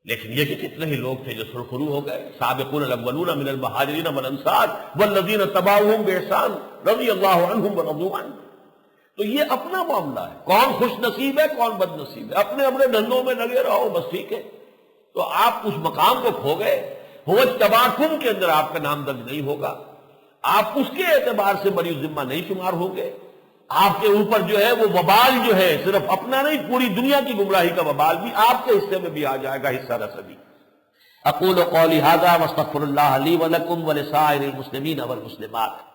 لیکن یہ کہ کتنے ہی لوگ تھے جو سرخرو ہو گئے، سابقون الاولون من المہاجرین والانصار والذین تبعوہم باحسان رضی اللہ عنہم ورضوا عنہ۔ تو یہ اپنا معاملہ ہے، کون خوش نصیب ہے کون بد نصیب ہے، اپنے دھندوں میں لگے رہو بس، ٹھیک ہے۔ تو آپ اس مقام کو کھو گئے، وہ تباکم کے اندر آپ کا نام درج نہیں ہوگا، آپ اس کے اعتبار سے بری ذمہ نہیں شمار ہوں گے، آپ کے اوپر جو ہے وہ وبال جو ہے صرف اپنا نہیں پوری دنیا کی گمراہی کا وبال بھی آپ کے حصے میں بھی آ جائے گا، حصہ رسدی۔ اقول قولی ھذا واستغفر اللہ لی ولکم ولسائر المسلمین والمسلمات۔